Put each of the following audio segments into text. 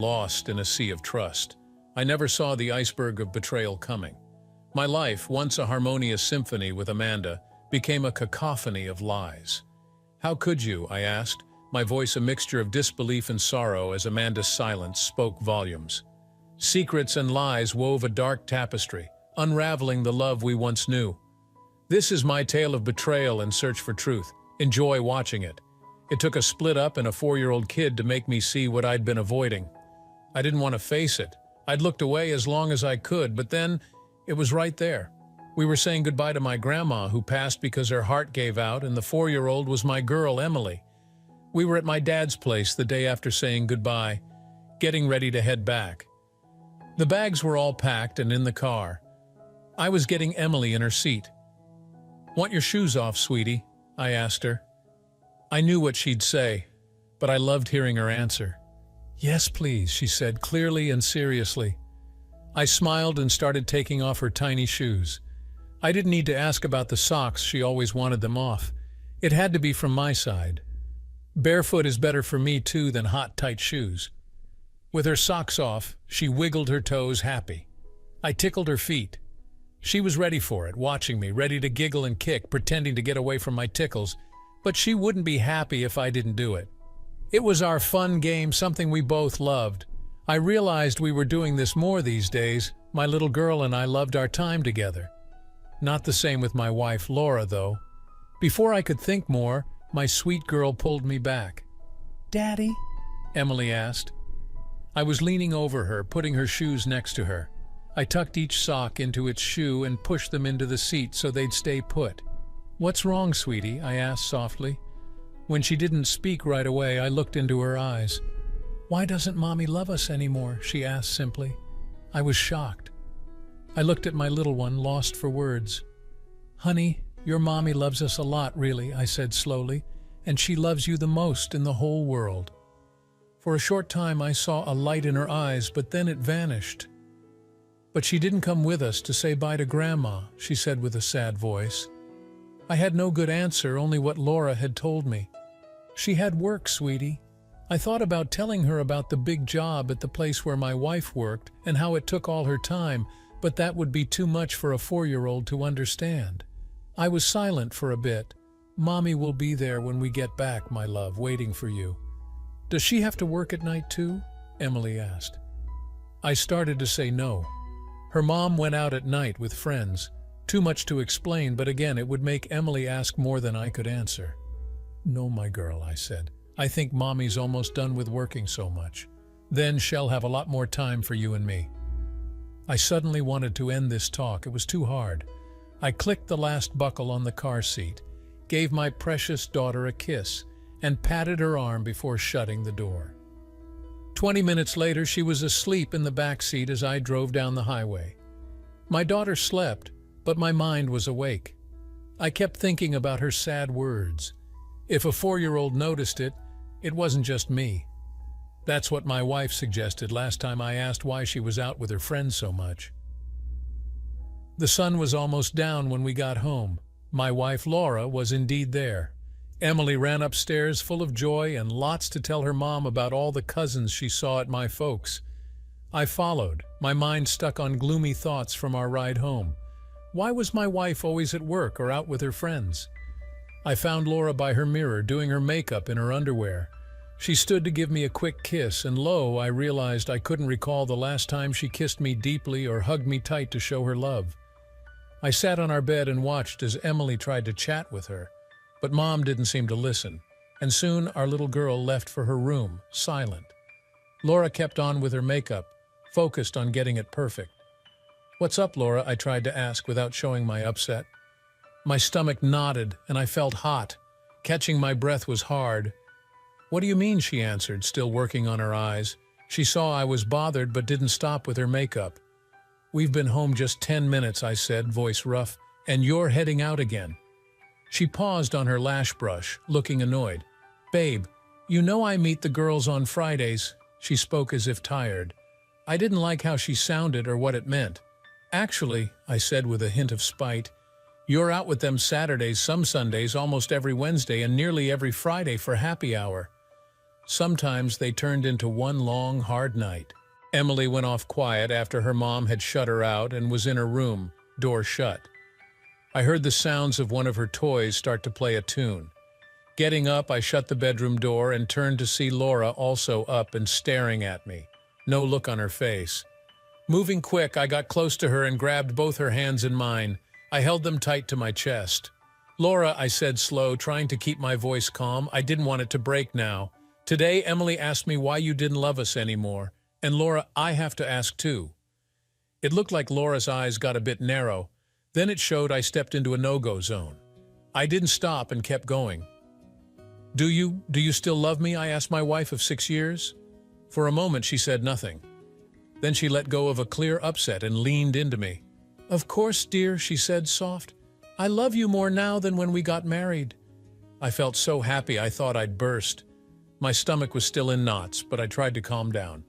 lost in a sea of trust. I never saw the iceberg of betrayal coming. My life, once a harmonious symphony with Amanda, became a cacophony of lies. "How could you?" I asked, my voice a mixture of disbelief and sorrow as Amanda's silence spoke volumes. Secrets and lies wove a dark tapestry, unraveling the love we once knew. This is my tale of betrayal and search for truth. Enjoy watching it. It took a split up and a 4-year-old kid to make me see what I'd been avoiding. I didn't want to face it. I'd looked away as long as I could, but then it was right there. We were saying goodbye to my grandma, who passed because her heart gave out, and the 4-year-old was my girl, Emily. We were at my dad's place the day after saying goodbye, getting ready to head back. The bags were all packed and in the car. I was getting Emily in her seat. "Want your shoes off, sweetie?" I asked her. I knew what she'd say, but I loved hearing her answer. "Yes, please," she said clearly and seriously. I smiled and started taking off her tiny shoes. I didn't need to ask about the socks, she always wanted them off. It had to be from my side. Barefoot is better for me too than hot, tight shoes. With her socks off, she wiggled her toes happy. I tickled her feet. She was ready for it, watching me, ready to giggle and kick, pretending to get away from my tickles, but she wouldn't be happy if I didn't do it. It was our fun game, something we both loved. I realized we were doing this more these days. My little girl and I loved our time together. Not the same with my wife, Laura, though. Before I could think more, my sweet girl pulled me back. "Daddy?" Emily asked. I was leaning over her, putting her shoes next to her. I tucked each sock into its shoe and pushed them into the seat so they'd stay put. "What's wrong, sweetie?" I asked softly. When she didn't speak right away, I looked into her eyes. "Why doesn't Mommy love us anymore?" she asked simply. I was shocked. I looked at my little one, lost for words. "Honey, your Mommy loves us a lot, really," I said slowly, "and she loves you the most in the whole world." For a short time I saw a light in her eyes, but then it vanished. "But she didn't come with us to say bye to Grandma," she said with a sad voice. I had no good answer, only what Laura had told me. "She had work, sweetie." I thought about telling her about the big job at the place where my wife worked and how it took all her time, but that would be too much for a 4-year-old to understand. I was silent for a bit. "Mommy will be there when we get back, my love, waiting for you." "Does she have to work at night too?" Emily asked. I started to say no. Her mom went out at night with friends. Too much to explain, but again it would make Emily ask more than I could answer. "No, my girl," I said. "I think Mommy's almost done with working so much. Then she'll have a lot more time for you and me." I suddenly wanted to end this talk. It was too hard. I clicked the last buckle on the car seat, gave my precious daughter a kiss, and patted her arm before shutting the door. 20 minutes later, she was asleep in the back seat as I drove down the highway. My daughter slept, but my mind was awake. I kept thinking about her sad words. If a 4-year-old noticed it, it wasn't just me. That's what my wife suggested last time I asked why she was out with her friends so much. The sun was almost down when we got home. My wife, Laura, was indeed there. Emily ran upstairs full of joy and lots to tell her mom about all the cousins she saw at my folks'. I followed, my mind stuck on gloomy thoughts from our ride home. Why was my wife always at work or out with her friends? I found Laura by her mirror doing her makeup in her underwear. She stood to give me a quick kiss, and lo, I realized I couldn't recall the last time she kissed me deeply or hugged me tight to show her love. I sat on our bed and watched as Emily tried to chat with her, but Mom didn't seem to listen, and soon our little girl left for her room, silent. Laura kept on with her makeup, focused on getting it perfect. "What's up, Laura?" I tried to ask without showing my upset. My stomach knotted, and I felt hot. Catching my breath was hard. "What do you mean?" she answered, still working on her eyes. She saw I was bothered but didn't stop with her makeup. "We've been home just 10 minutes, I said, voice rough, "and you're heading out again." She paused on her lash brush, looking annoyed. "Babe, you know I meet the girls on Fridays." She spoke as if tired. I didn't like how she sounded or what it meant. "Actually," I said with a hint of spite, "you're out with them Saturdays, some Sundays, almost every Wednesday, and nearly every Friday for happy hour." Sometimes they turned into one long, hard night. Emily went off quiet after her mom had shut her out and was in her room, door shut. I heard the sounds of one of her toys start to play a tune. Getting up, I shut the bedroom door and turned to see Laura also up and staring at me. No look on her face. Moving quick, I got close to her and grabbed both her hands in mine. I held them tight to my chest. "Laura," I said slow, trying to keep my voice calm. I didn't want it to break now. "Today, Emily asked me why you didn't love us anymore. And Laura, I have to ask too." It looked like Laura's eyes got a bit narrow. Then it showed I stepped into a no-go zone. I didn't stop and kept going. Do you still love me?" I asked my wife of 6 years. For a moment she said nothing. Then she let go of a clear upset and leaned into me. "Of course, dear," she said soft. "I love you more now than when we got married." I felt so happy I thought I'd burst. My stomach was still in knots, but I tried to calm down.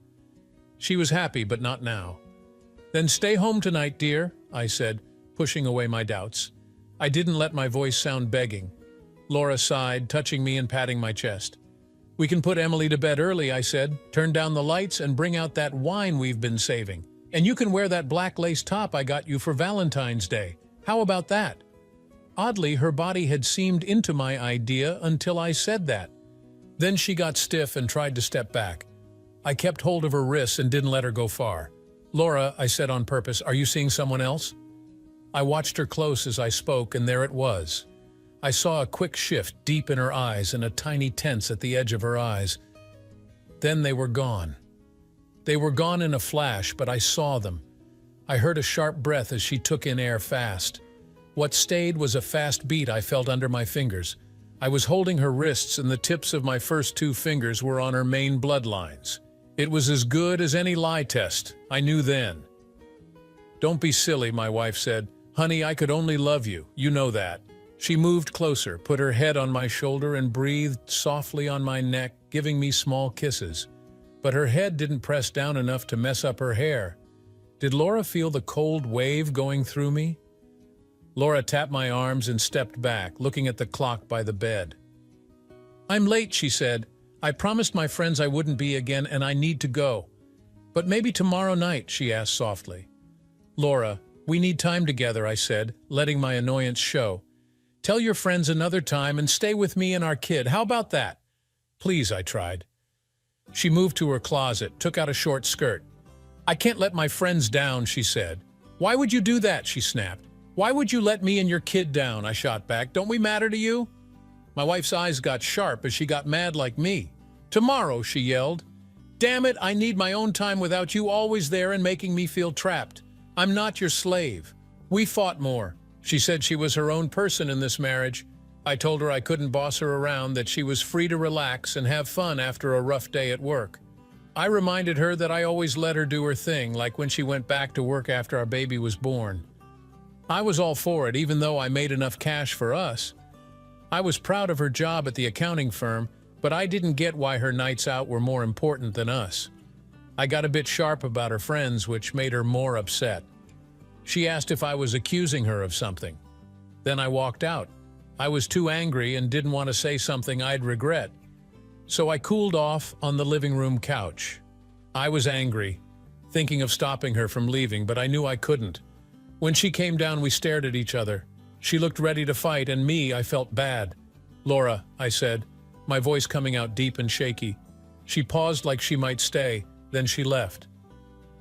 She was happy, but not now. "Then stay home tonight, dear," I said, pushing away my doubts. I didn't let my voice sound begging. Laura sighed, touching me and patting my chest. "We can put Emily to bed early," I said. "Turn down the lights and bring out that wine we've been saving. And you can wear that black lace top I got you for Valentine's Day. How about that?" Oddly, her body had seemed into my idea until I said that. Then she got stiff and tried to step back. I kept hold of her wrists and didn't let her go far. "Laura," I said on purpose, "are you seeing someone else?" I watched her close as I spoke, and there it was. I saw a quick shift deep in her eyes and a tiny tense at the edge of her eyes. Then they were gone. They were gone in a flash, but I saw them. I heard a sharp breath as she took in air fast. What stayed was a fast beat I felt under my fingers. I was holding her wrists and the tips of my first 2 fingers were on her main bloodlines. It was as good as any lie test. I knew then. "Don't be silly," my wife said. "Honey, I could only love you. You know that." She moved closer, put her head on my shoulder and breathed softly on my neck, giving me small kisses. But her head didn't press down enough to mess up her hair. Did Laura feel the cold wave going through me? Laura tapped my arms and stepped back, looking at the clock by the bed. "I'm late," she said. "I promised my friends I wouldn't be again, and I need to go." "But maybe tomorrow night," she asked softly. "Laura, we need time together," I said, letting my annoyance show. "Tell your friends another time and stay with me and our kid. How about that?" "Please," I tried. She moved to her closet, took out a short skirt. "I can't let my friends down," she said. "Why would you do that?" she snapped. "Why would you let me and your kid down?" I shot back. "Don't we matter to you?" My wife's eyes got sharp as she got mad like me. "Tomorrow," she yelled. "Damn it, I need my own time without you always there and making me feel trapped. I'm not your slave. We fought more." She said she was her own person in this marriage. I told her I couldn't boss her around, that she was free to relax and have fun after a rough day at work. I reminded her that I always let her do her thing, like when she went back to work after our baby was born. I was all for it, even though I made enough cash for us. I was proud of her job at the accounting firm, but I didn't get why her nights out were more important than us. I got a bit sharp about her friends, which made her more upset. She asked if I was accusing her of something. Then I walked out. I was too angry and didn't want to say something I'd regret. So I cooled off on the living room couch. I was angry, thinking of stopping her from leaving, but I knew I couldn't. When she came down, we stared at each other. She looked ready to fight, and I felt bad. "Laura," I said, my voice coming out deep and shaky. She paused like she might stay, then she left.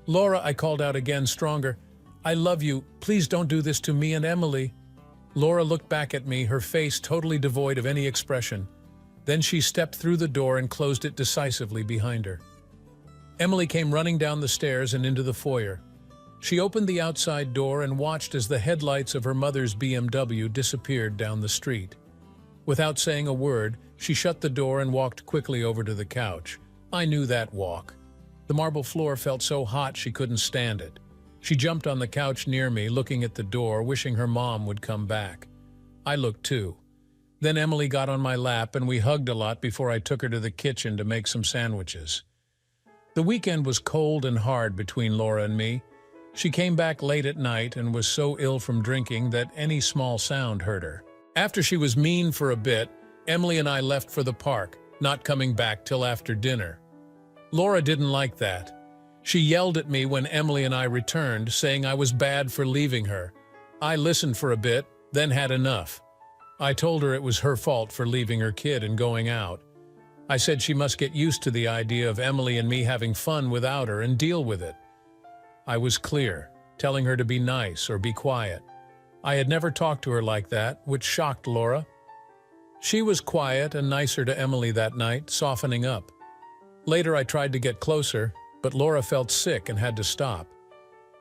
"Laura," I called out again, stronger. "I love you. Please don't do this to me and Emily." Laura looked back at me, her face totally devoid of any expression. Then she stepped through the door and closed it decisively behind her. Emily came running down the stairs and into the foyer. She opened the outside door and watched as the headlights of her mother's BMW disappeared down the street. Without saying a word, she shut the door and walked quickly over to the couch. I knew that walk. The marble floor felt so hot she couldn't stand it. She jumped on the couch near me, looking at the door, wishing her mom would come back. I looked too. Then Emily got on my lap and we hugged a lot before I took her to the kitchen to make some sandwiches. The weekend was cold and hard between Laura and me. She came back late at night and was so ill from drinking that any small sound hurt her. After she was mean for a bit, Emily and I left for the park. not coming back till after dinner. Laura didn't like that. She yelled at me when Emily and I returned, saying I was bad for leaving her. I listened for a bit, then had enough. I told her it was her fault for leaving her kid and going out. I said she must get used to the idea of Emily and me having fun without her and deal with it. I was clear, telling her to be nice or be quiet. I had never talked to her like that, which shocked Laura. She was quiet and nicer to Emily that night, softening up. Later I tried to get closer, but Laura felt sick and had to stop.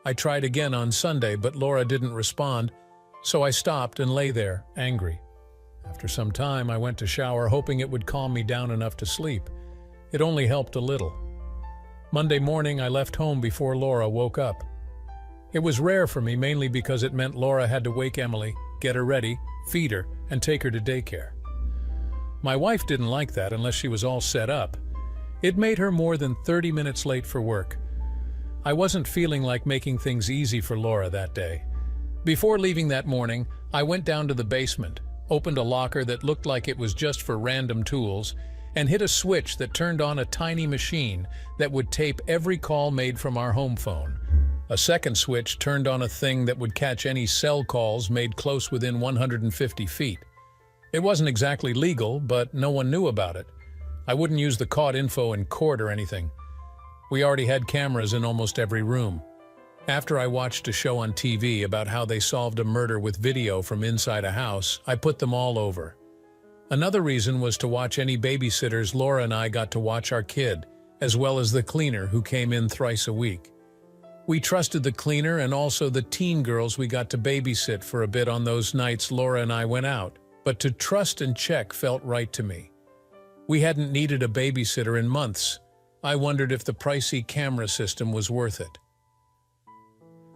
I tried again on Sunday, but Laura didn't respond, so I stopped and lay there, angry. After some time, I went to shower, hoping it would calm me down enough to sleep. It only helped a little. Monday morning, I left home before Laura woke up. It was rare for me, mainly because it meant Laura had to wake Emily, get her ready, feed her, and take her to daycare. My wife didn't like that unless she was all set up. It made her more than 30 minutes late for work. I wasn't feeling like making things easy for Laura that day. Before leaving that morning, I went down to the basement, opened a locker that looked like it was just for random tools, and hit a switch that turned on a tiny machine that would tape every call made from our home phone. A second switch turned on a thing that would catch any cell calls made close within 150 feet. It wasn't exactly legal, but no one knew about it. I wouldn't use the caught info in court or anything. We already had cameras in almost every room. After I watched a show on TV about how they solved a murder with video from inside a house, I put them all over. Another reason was to watch any babysitters Laura and I got to watch our kid, as well as the cleaner who came in thrice a week. We trusted the cleaner and also the teen girls we got to babysit for a bit on those nights Laura and I went out, but to trust and check felt right to me. We hadn't needed a babysitter in months. I wondered if the pricey camera system was worth it.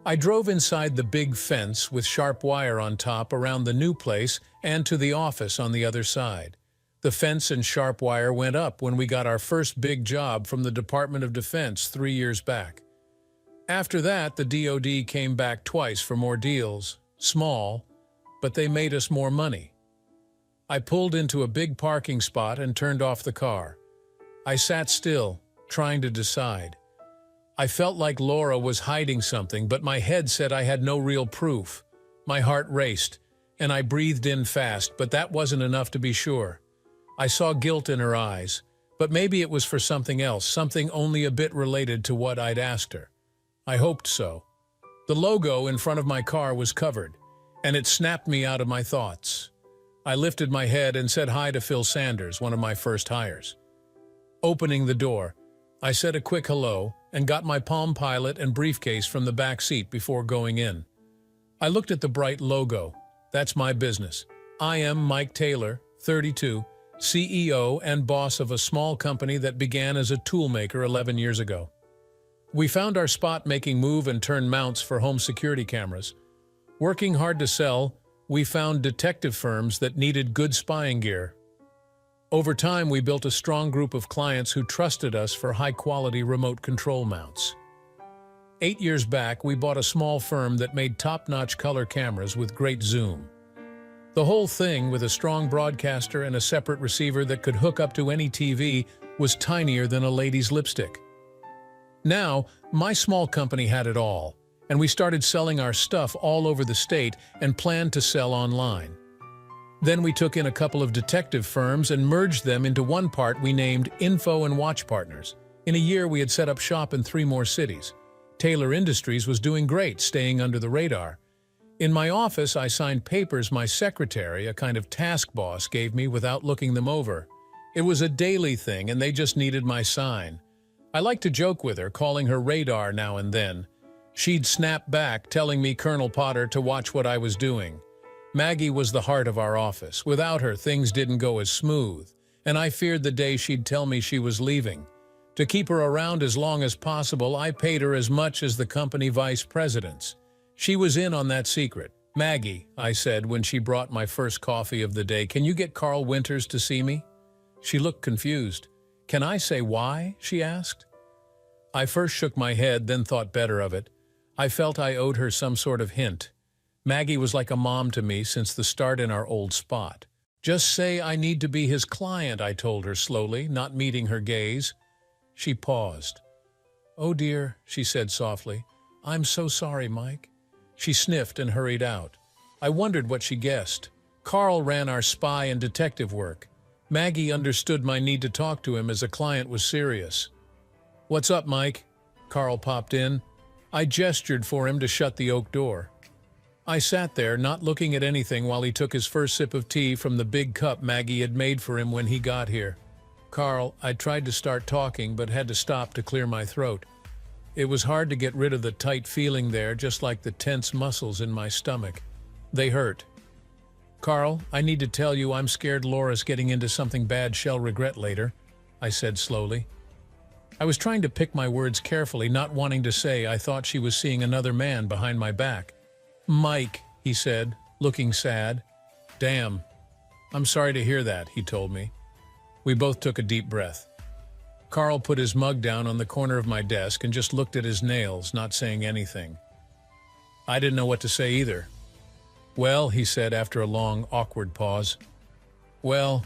I drove inside the big fence with sharp wire on top around the new place and to the office on the other side. The fence and sharp wire went up when we got our first big job from the Department of Defense 3 years back. After that, the DoD came back twice for more deals, small, but they made us more money. I pulled into a big parking spot and turned off the car. I sat still, trying to decide. I felt like Laura was hiding something, but my head said I had no real proof. My heart raced, and I breathed in fast, but that wasn't enough to be sure. I saw guilt in her eyes, but maybe it was for something else, something only a bit related to what I'd asked her. I hoped so. The logo in front of my car was covered, and it snapped me out of my thoughts. I lifted my head and said hi to Phil Sanders, one of my first hires. Opening the door, I said a quick hello and got my Palm Pilot and briefcase from the back seat before going in. I looked at the bright logo. That's my business. I am Mike Taylor, 32, CEO and boss of a small company that began as a toolmaker 11 years ago. We found our spot making move and turn mounts for home security cameras. Working hard to sell, we found detective firms that needed good spying gear. Over time, we built a strong group of clients who trusted us for high-quality remote control mounts. 8 years back, we bought a small firm that made top-notch color cameras with great zoom. The whole thing, with a strong broadcaster and a separate receiver that could hook up to any TV, was tinier than a lady's lipstick. Now, my small company had it all, and we started selling our stuff all over the state and planned to sell online. Then we took in a couple of detective firms and merged them into one part we named Info and Watch Partners. In a year, we had set up shop in 3 more cities. Taylor Industries was doing great, staying under the radar. In my office, I signed papers my secretary, a kind of task boss, gave me without looking them over. It was a daily thing, and they just needed my sign. I liked to joke with her, calling her Radar now and then. She'd snap back, telling me Colonel Potter to watch what I was doing. Maggie was the heart of our office. Without her, things didn't go as smooth, and I feared the day she'd tell me she was leaving. To keep her around as long as possible, I paid her as much as the company vice presidents. She was in on that secret. "Maggie," I said when she brought my first coffee of the day, "can you get Carl Winters to see me?" She looked confused. "Can I say why?" she asked. I first shook my head, then thought better of it. I felt I owed her some sort of hint. Maggie was like a mom to me since the start in our old spot. Just say I need to be his client, I told her slowly, not meeting her gaze. She paused. Oh dear, she said softly. I'm so sorry, Mike. She sniffed and hurried out. I wondered what she guessed. Carl ran our spy and detective work. Maggie understood my need to talk to him as a client was serious. What's up, Mike? Carl popped in. I gestured for him to shut the oak door. I sat there, not looking at anything while he took his first sip of tea from the big cup Maggie had made for him when he got here. Carl, I tried to start talking but had to stop to clear my throat. It was hard to get rid of the tight feeling there, just like the tense muscles in my stomach. They hurt. Carl, I need to tell you I'm scared Laura's getting into something bad she'll regret later, I said slowly. I was trying to pick my words carefully, not wanting to say I thought she was seeing another man behind my back. Mike, he said, looking sad. Damn. I'm sorry to hear that, he told me. We both took a deep breath. Carl put his mug down on the corner of my desk and just looked at his nails, not saying anything. I didn't know what to say either. Well, he said after a long, awkward pause. Well,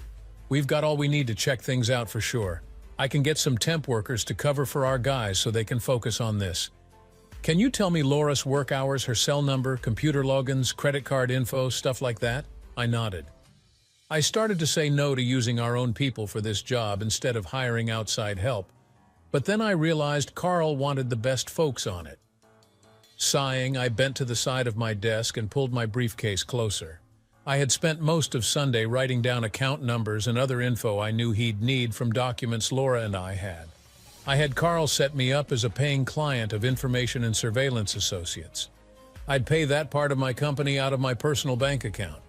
we've got all we need to check things out for sure. I can get some temp workers to cover for our guys so they can focus on this. Can you tell me Laura's work hours, her cell number, computer logins, credit card info, stuff like that? I nodded. I started to say no to using our own people for this job instead of hiring outside help, but then I realized Carl wanted the best folks on it. Sighing, I bent to the side of my desk and pulled my briefcase closer. I had spent most of Sunday writing down account numbers and other info I knew he'd need from documents Laura and I had. I had Carl set me up as a paying client of Information and Surveillance Associates. I'd pay that part of my company out of my personal bank account.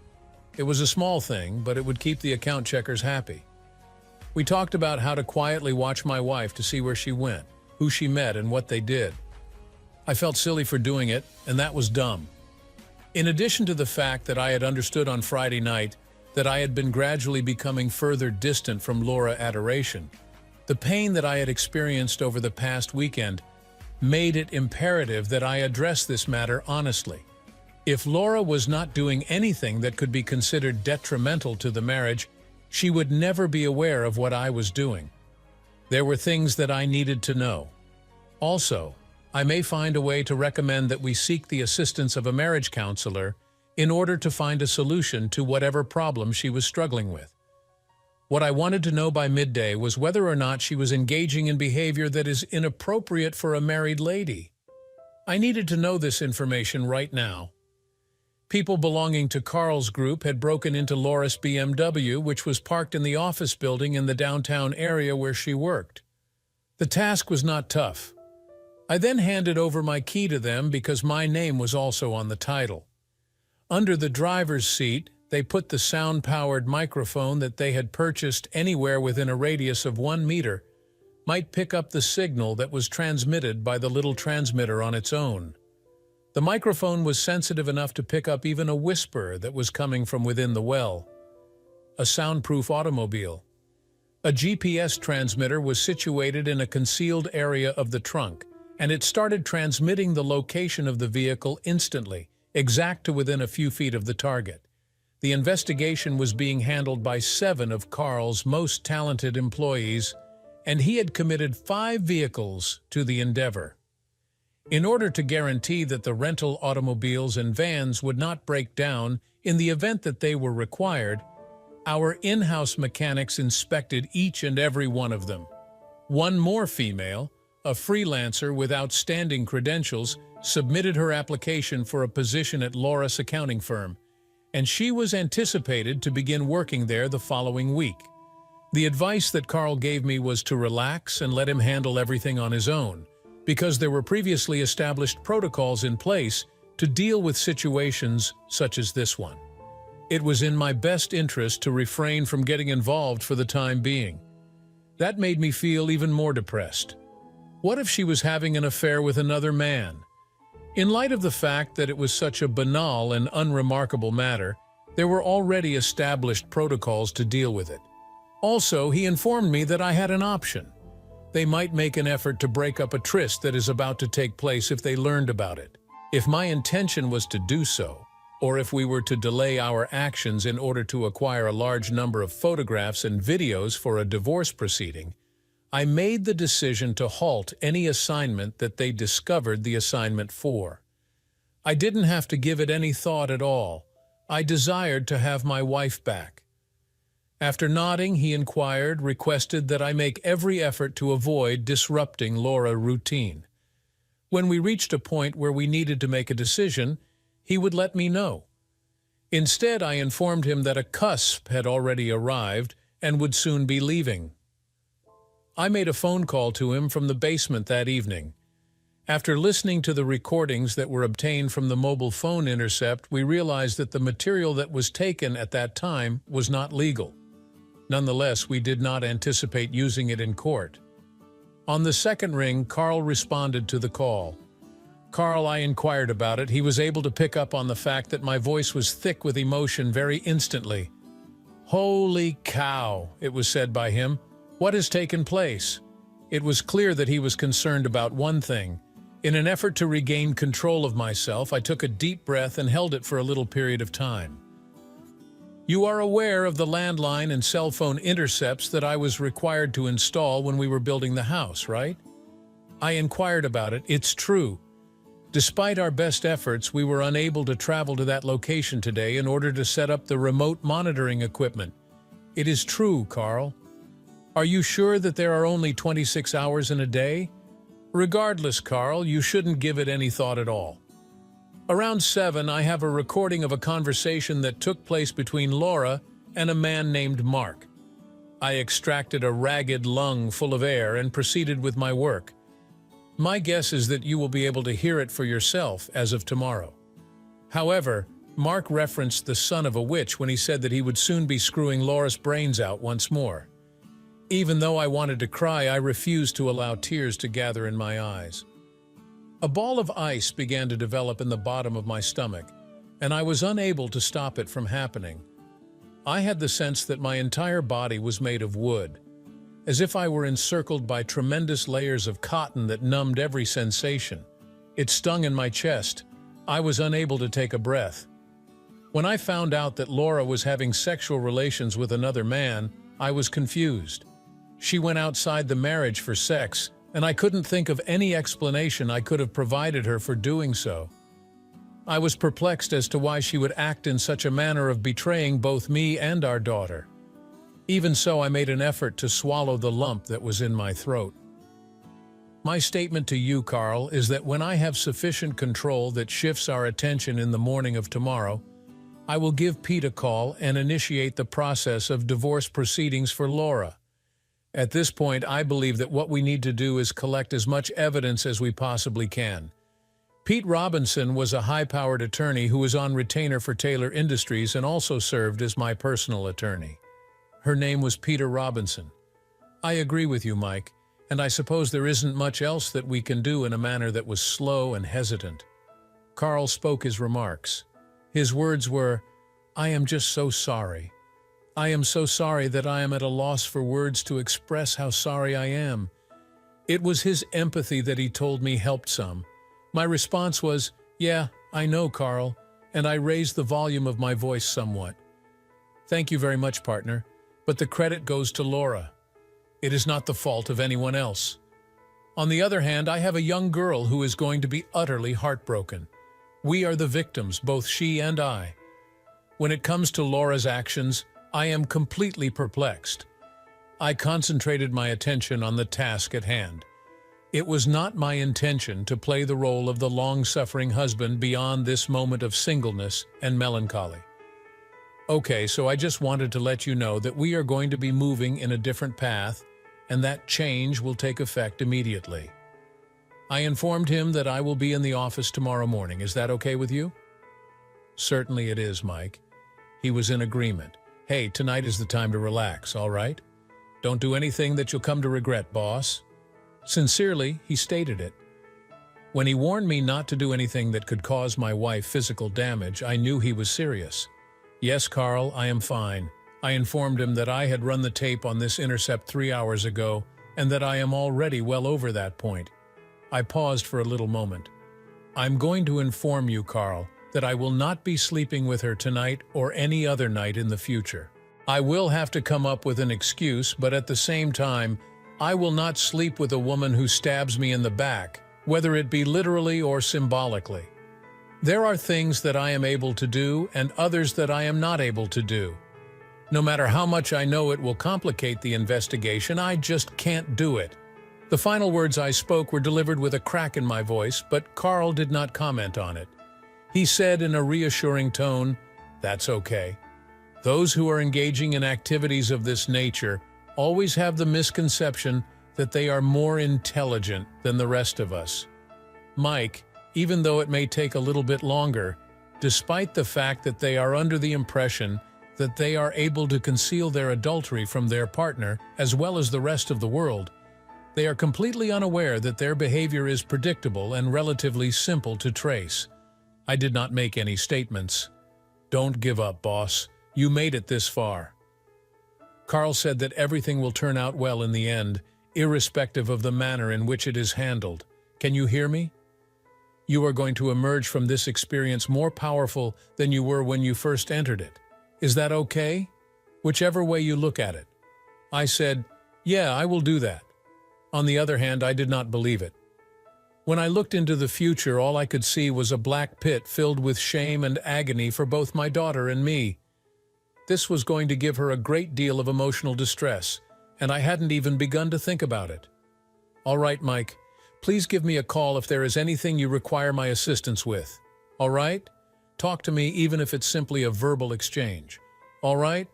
It was a small thing, but it would keep the account checkers happy. We talked about how to quietly watch my wife to see where she went, who she met, and what they did. I felt silly for doing it, and that was dumb. In addition to the fact that I had understood on Friday night that I had been gradually becoming further distant from Laura adoration, the pain that I had experienced over the past weekend made it imperative that I address this matter honestly. If Laura was not doing anything that could be considered detrimental to the marriage, she would never be aware of what I was doing. There were things that I needed to know. Also, I may find a way to recommend that we seek the assistance of a marriage counselor in order to find a solution to whatever problem she was struggling with. What I wanted to know by midday was whether or not she was engaging in behavior that is inappropriate for a married lady. I needed to know this information right now. People belonging to Carl's group had broken into Laura's BMW, which was parked in the office building in the downtown area where she worked. The task was not tough. I then handed over my key to them because my name was also on the title. Under the driver's seat, they put the sound-powered microphone that they had purchased anywhere within a radius of 1 meter might pick up the signal that was transmitted by the little transmitter on its own. The microphone was sensitive enough to pick up even a whisper that was coming from within the well. A soundproof automobile. A GPS transmitter was situated in a concealed area of the trunk, and it started transmitting the location of the vehicle instantly, exact to within a few feet of the target. The investigation was being handled by 7 of Carl's most talented employees, and he had committed 5 vehicles to the endeavor. In order to guarantee that the rental automobiles and vans would not break down in the event that they were required, our in-house mechanics inspected each and every one of them. One more female, a freelancer with outstanding credentials, submitted her application for a position at Laura's accounting firm, and she was anticipated to begin working there the following week. The advice that Carl gave me was to relax and let him handle everything on his own, because there were previously established protocols in place to deal with situations such as this one. It was in my best interest to refrain from getting involved for the time being. That made me feel even more depressed. What if she was having an affair with another man? In light of the fact that it was such a banal and unremarkable matter, there were already established protocols to deal with it. Also, he informed me that I had an option. They might make an effort to break up a tryst that is about to take place if they learned about it. If my intention was to do so, or if we were to delay our actions in order to acquire a large number of photographs and videos for a divorce proceeding, I made the decision to halt any assignment that they discovered the assignment for. I didn't have to give it any thought at all. I desired to have my wife back. After nodding, he requested that I make every effort to avoid disrupting Laura's routine. When we reached a point where we needed to make a decision, he would let me know. Instead, I informed him that a cusp had already arrived and would soon be leaving. I made a phone call to him from the basement that evening. After listening to the recordings that were obtained from the mobile phone intercept, we realized that the material that was taken at that time was not legal. Nonetheless, we did not anticipate using it in court. On the second ring, Carl responded to the call. Carl, I inquired about it. He was able to pick up on the fact that my voice was thick with emotion very instantly. "Holy cow," it was said by him. "What has taken place?" It was clear that he was concerned about one thing. In an effort to regain control of myself, I took a deep breath and held it for a little period of time. "You are aware of the landline and cell phone intercepts that I was required to install when we were building the house, right?" I inquired about it. "It's true. Despite our best efforts, we were unable to travel to that location today in order to set up the remote monitoring equipment." "It is true, Carl." "Are you sure that there are only 26 hours in a day?" "Regardless, Carl, you shouldn't give it any thought at all." Around 7, I have a recording of a conversation that took place between Laura and a man named Mark. I extracted a ragged lung full of air and proceeded with my work. My guess is that you will be able to hear it for yourself as of tomorrow. However, Mark referenced the son of a witch when he said that he would soon be screwing Laura's brains out once more. Even though I wanted to cry, I refused to allow tears to gather in my eyes. A ball of ice began to develop in the bottom of my stomach, and I was unable to stop it from happening. I had the sense that my entire body was made of wood, as if I were encircled by tremendous layers of cotton that numbed every sensation. It stung in my chest. I was unable to take a breath. When I found out that Laura was having sexual relations with another man, I was confused. She went outside the marriage for sex, and I couldn't think of any explanation I could have provided her for doing so. I was perplexed as to why she would act in such a manner of betraying both me and our daughter. Even so, I made an effort to swallow the lump that was in my throat. My statement to you, Carl, is that when I have sufficient control that shifts our attention in the morning of tomorrow, I will give Pete a call and initiate the process of divorce proceedings for Laura. At this point, I believe that what we need to do is collect as much evidence as we possibly can. Pete Robinson was a high-powered attorney who was on retainer for Taylor Industries and also served as my personal attorney. Her name was Peter Robinson. I agree with you, Mike, and I suppose there isn't much else that we can do in a manner that was slow and hesitant. Carl spoke his remarks. His words were, "I am just so sorry. I am so sorry that I am at a loss for words to express how sorry I am." It was his empathy that he told me helped some. My response was, "Yeah, I know, Carl," and I raised the volume of my voice somewhat. "Thank you very much, partner, but the credit goes to Laura. It is not the fault of anyone else. On the other hand, I have a young girl who is going to be utterly heartbroken. We are the victims, both she and I. When it comes to Laura's actions, I am completely perplexed. I concentrated my attention on the task at hand. It was not my intention to play the role of the long-suffering husband beyond this moment of singleness and melancholy. Okay, so I just wanted to let you know that we are going to be moving in a different path, and that change will take effect immediately. I informed him that I will be in the office tomorrow morning. Is that okay with you?" "Certainly it is, Mike." He was in agreement. "Hey, tonight is the time to relax, all right? Don't do anything that you'll come to regret, boss." Sincerely, he stated it. When he warned me not to do anything that could cause my wife physical damage, I knew he was serious. "Yes, Carl, I am fine." I informed him that I had run the tape on this intercept 3 hours ago and that I am already well over that point. I paused for a little moment. "I'm going to inform you, Carl, that I will not be sleeping with her tonight or any other night in the future. I will have to come up with an excuse, but at the same time, I will not sleep with a woman who stabs me in the back, whether it be literally or symbolically. There are things that I am able to do and others that I am not able to do. No matter how much I know it will complicate the investigation, I just can't do it. The final words I spoke were delivered with a crack in my voice, but Carl did not comment on it. He said in a reassuring tone, "That's okay. Those who are engaging in activities of this nature always have the misconception that they are more intelligent than the rest of us. Mike, even though it may take a little bit longer, despite the fact that they are under the impression that they are able to conceal their adultery from their partner as well as the rest of the world, they are completely unaware that their behavior is predictable and relatively simple to trace." I did not make any statements. "Don't give up, boss. You made it this far." Carl said that everything will turn out well in the end, irrespective of the manner in which it is handled. Can you hear me? You are going to emerge from this experience more powerful than you were when you first entered it. Is that okay? Whichever way you look at it. I said, "Yeah, I will do that." On the other hand, I did not believe it. When I looked into the future, all I could see was a black pit filled with shame and agony for both my daughter and me. This was going to give her a great deal of emotional distress, and I hadn't even begun to think about it. "All right, Mike, please give me a call if there is anything you require my assistance with. All right? Talk to me even if it's simply a verbal exchange. All right?"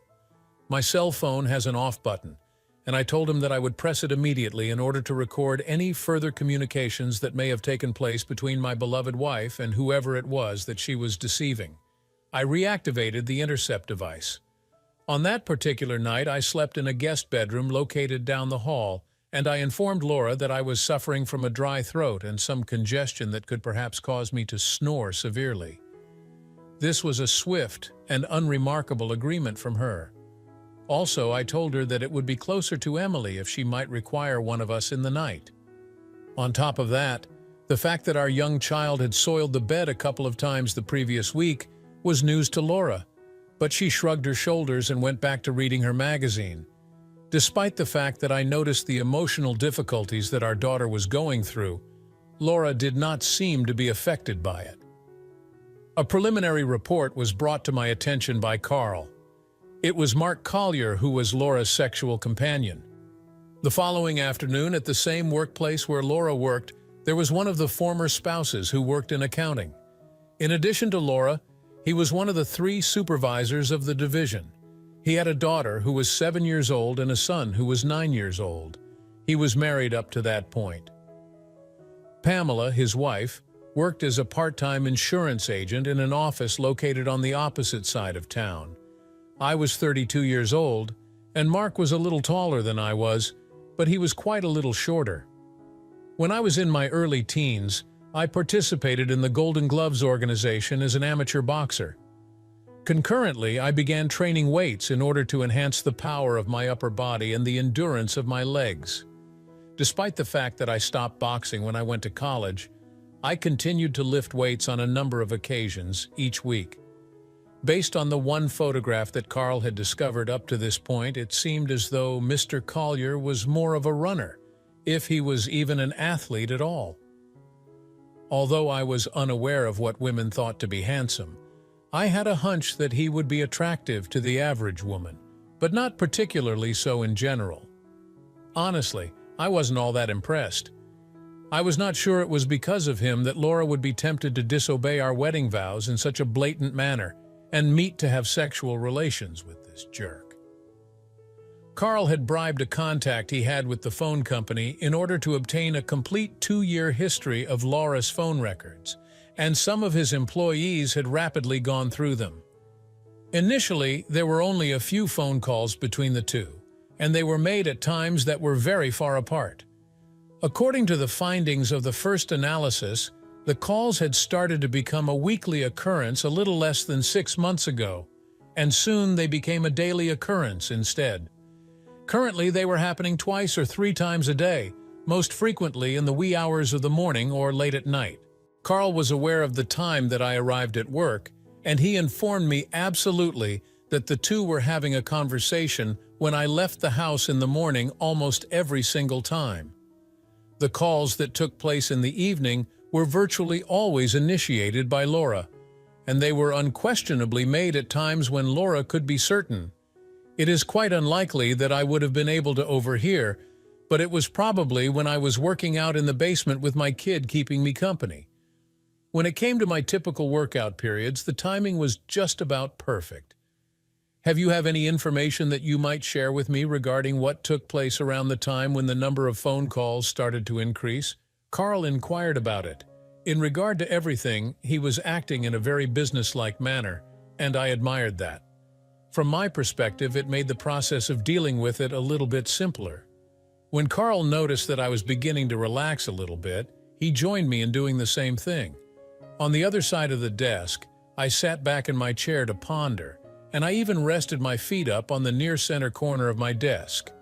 My cell phone has an off button, and I told him that I would press it immediately in order to record any further communications that may have taken place between my beloved wife and whoever it was that she was deceiving. I reactivated the intercept device. On that particular night, I slept in a guest bedroom located down the hall, and I informed Laura that I was suffering from a dry throat and some congestion that could perhaps cause me to snore severely. This was a swift and unremarkable agreement from her. Also, I told her that it would be closer to Emily if she might require one of us in the night. On top of that, the fact that our young child had soiled the bed a couple of times the previous week was news to Laura, but she shrugged her shoulders and went back to reading her magazine. Despite the fact that I noticed the emotional difficulties that our daughter was going through, Laura did not seem to be affected by it. A preliminary report was brought to my attention by Carl. It was Mark Collier who was Laura's sexual companion. The following afternoon, at the same workplace where Laura worked, there was one of the former spouses who worked in accounting. In addition to Laura, he was one of the 3 supervisors of the division. He had a daughter who was 7 years old and a son who was 9 years old. He was married up to that point. Pamela, his wife, worked as a part-time insurance agent in an office located on the opposite side of town. I was 32 years old, and Mark was a little taller than I was, but he was quite a little shorter. When I was in my early teens, I participated in the Golden Gloves organization as an amateur boxer. Concurrently, I began training weights in order to enhance the power of my upper body and the endurance of my legs. Despite the fact that I stopped boxing when I went to college, I continued to lift weights on a number of occasions each week. Based on the one photograph that Carl had discovered up to this point, it seemed as though Mr. Collier was more of a runner, if he was even an athlete at all. Although I was unaware of what women thought to be handsome, I had a hunch that he would be attractive to the average woman, but not particularly so in general. Honestly, I wasn't all that impressed. I was not sure it was because of him that Laura would be tempted to disobey our wedding vows in such a blatant manner and meet to have sexual relations with this jerk. Carl had bribed a contact he had with the phone company in order to obtain a complete 2-year history of Laura's phone records, and some of his employees had rapidly gone through them. Initially, there were only a few phone calls between the two, and they were made at times that were very far apart. According to the findings of the first analysis, the calls had started to become a weekly occurrence a little less than 6 months ago, and soon they became a daily occurrence instead. Currently, they were happening 2 or 3 times a day, most frequently in the wee hours of the morning or late at night. Carl was aware of the time that I arrived at work, and he informed me absolutely that the two were having a conversation when I left the house in the morning almost every single time. The calls that took place in the evening were virtually always initiated by Laura, and they were unquestionably made at times when Laura could be certain. It is quite unlikely that I would have been able to overhear, but it was probably when I was working out in the basement with my kid keeping me company. When it came to my typical workout periods, the timing was just about perfect. Have you any information that you might share with me regarding what took place around the time when the number of phone calls started to increase? Carl inquired about it. In regard to everything, he was acting in a very businesslike manner, and I admired that. From my perspective, it made the process of dealing with it a little bit simpler. When Carl noticed that I was beginning to relax a little bit, he joined me in doing the same thing. On the other side of the desk, I sat back in my chair to ponder, and I even rested my feet up on the near-center corner of my desk.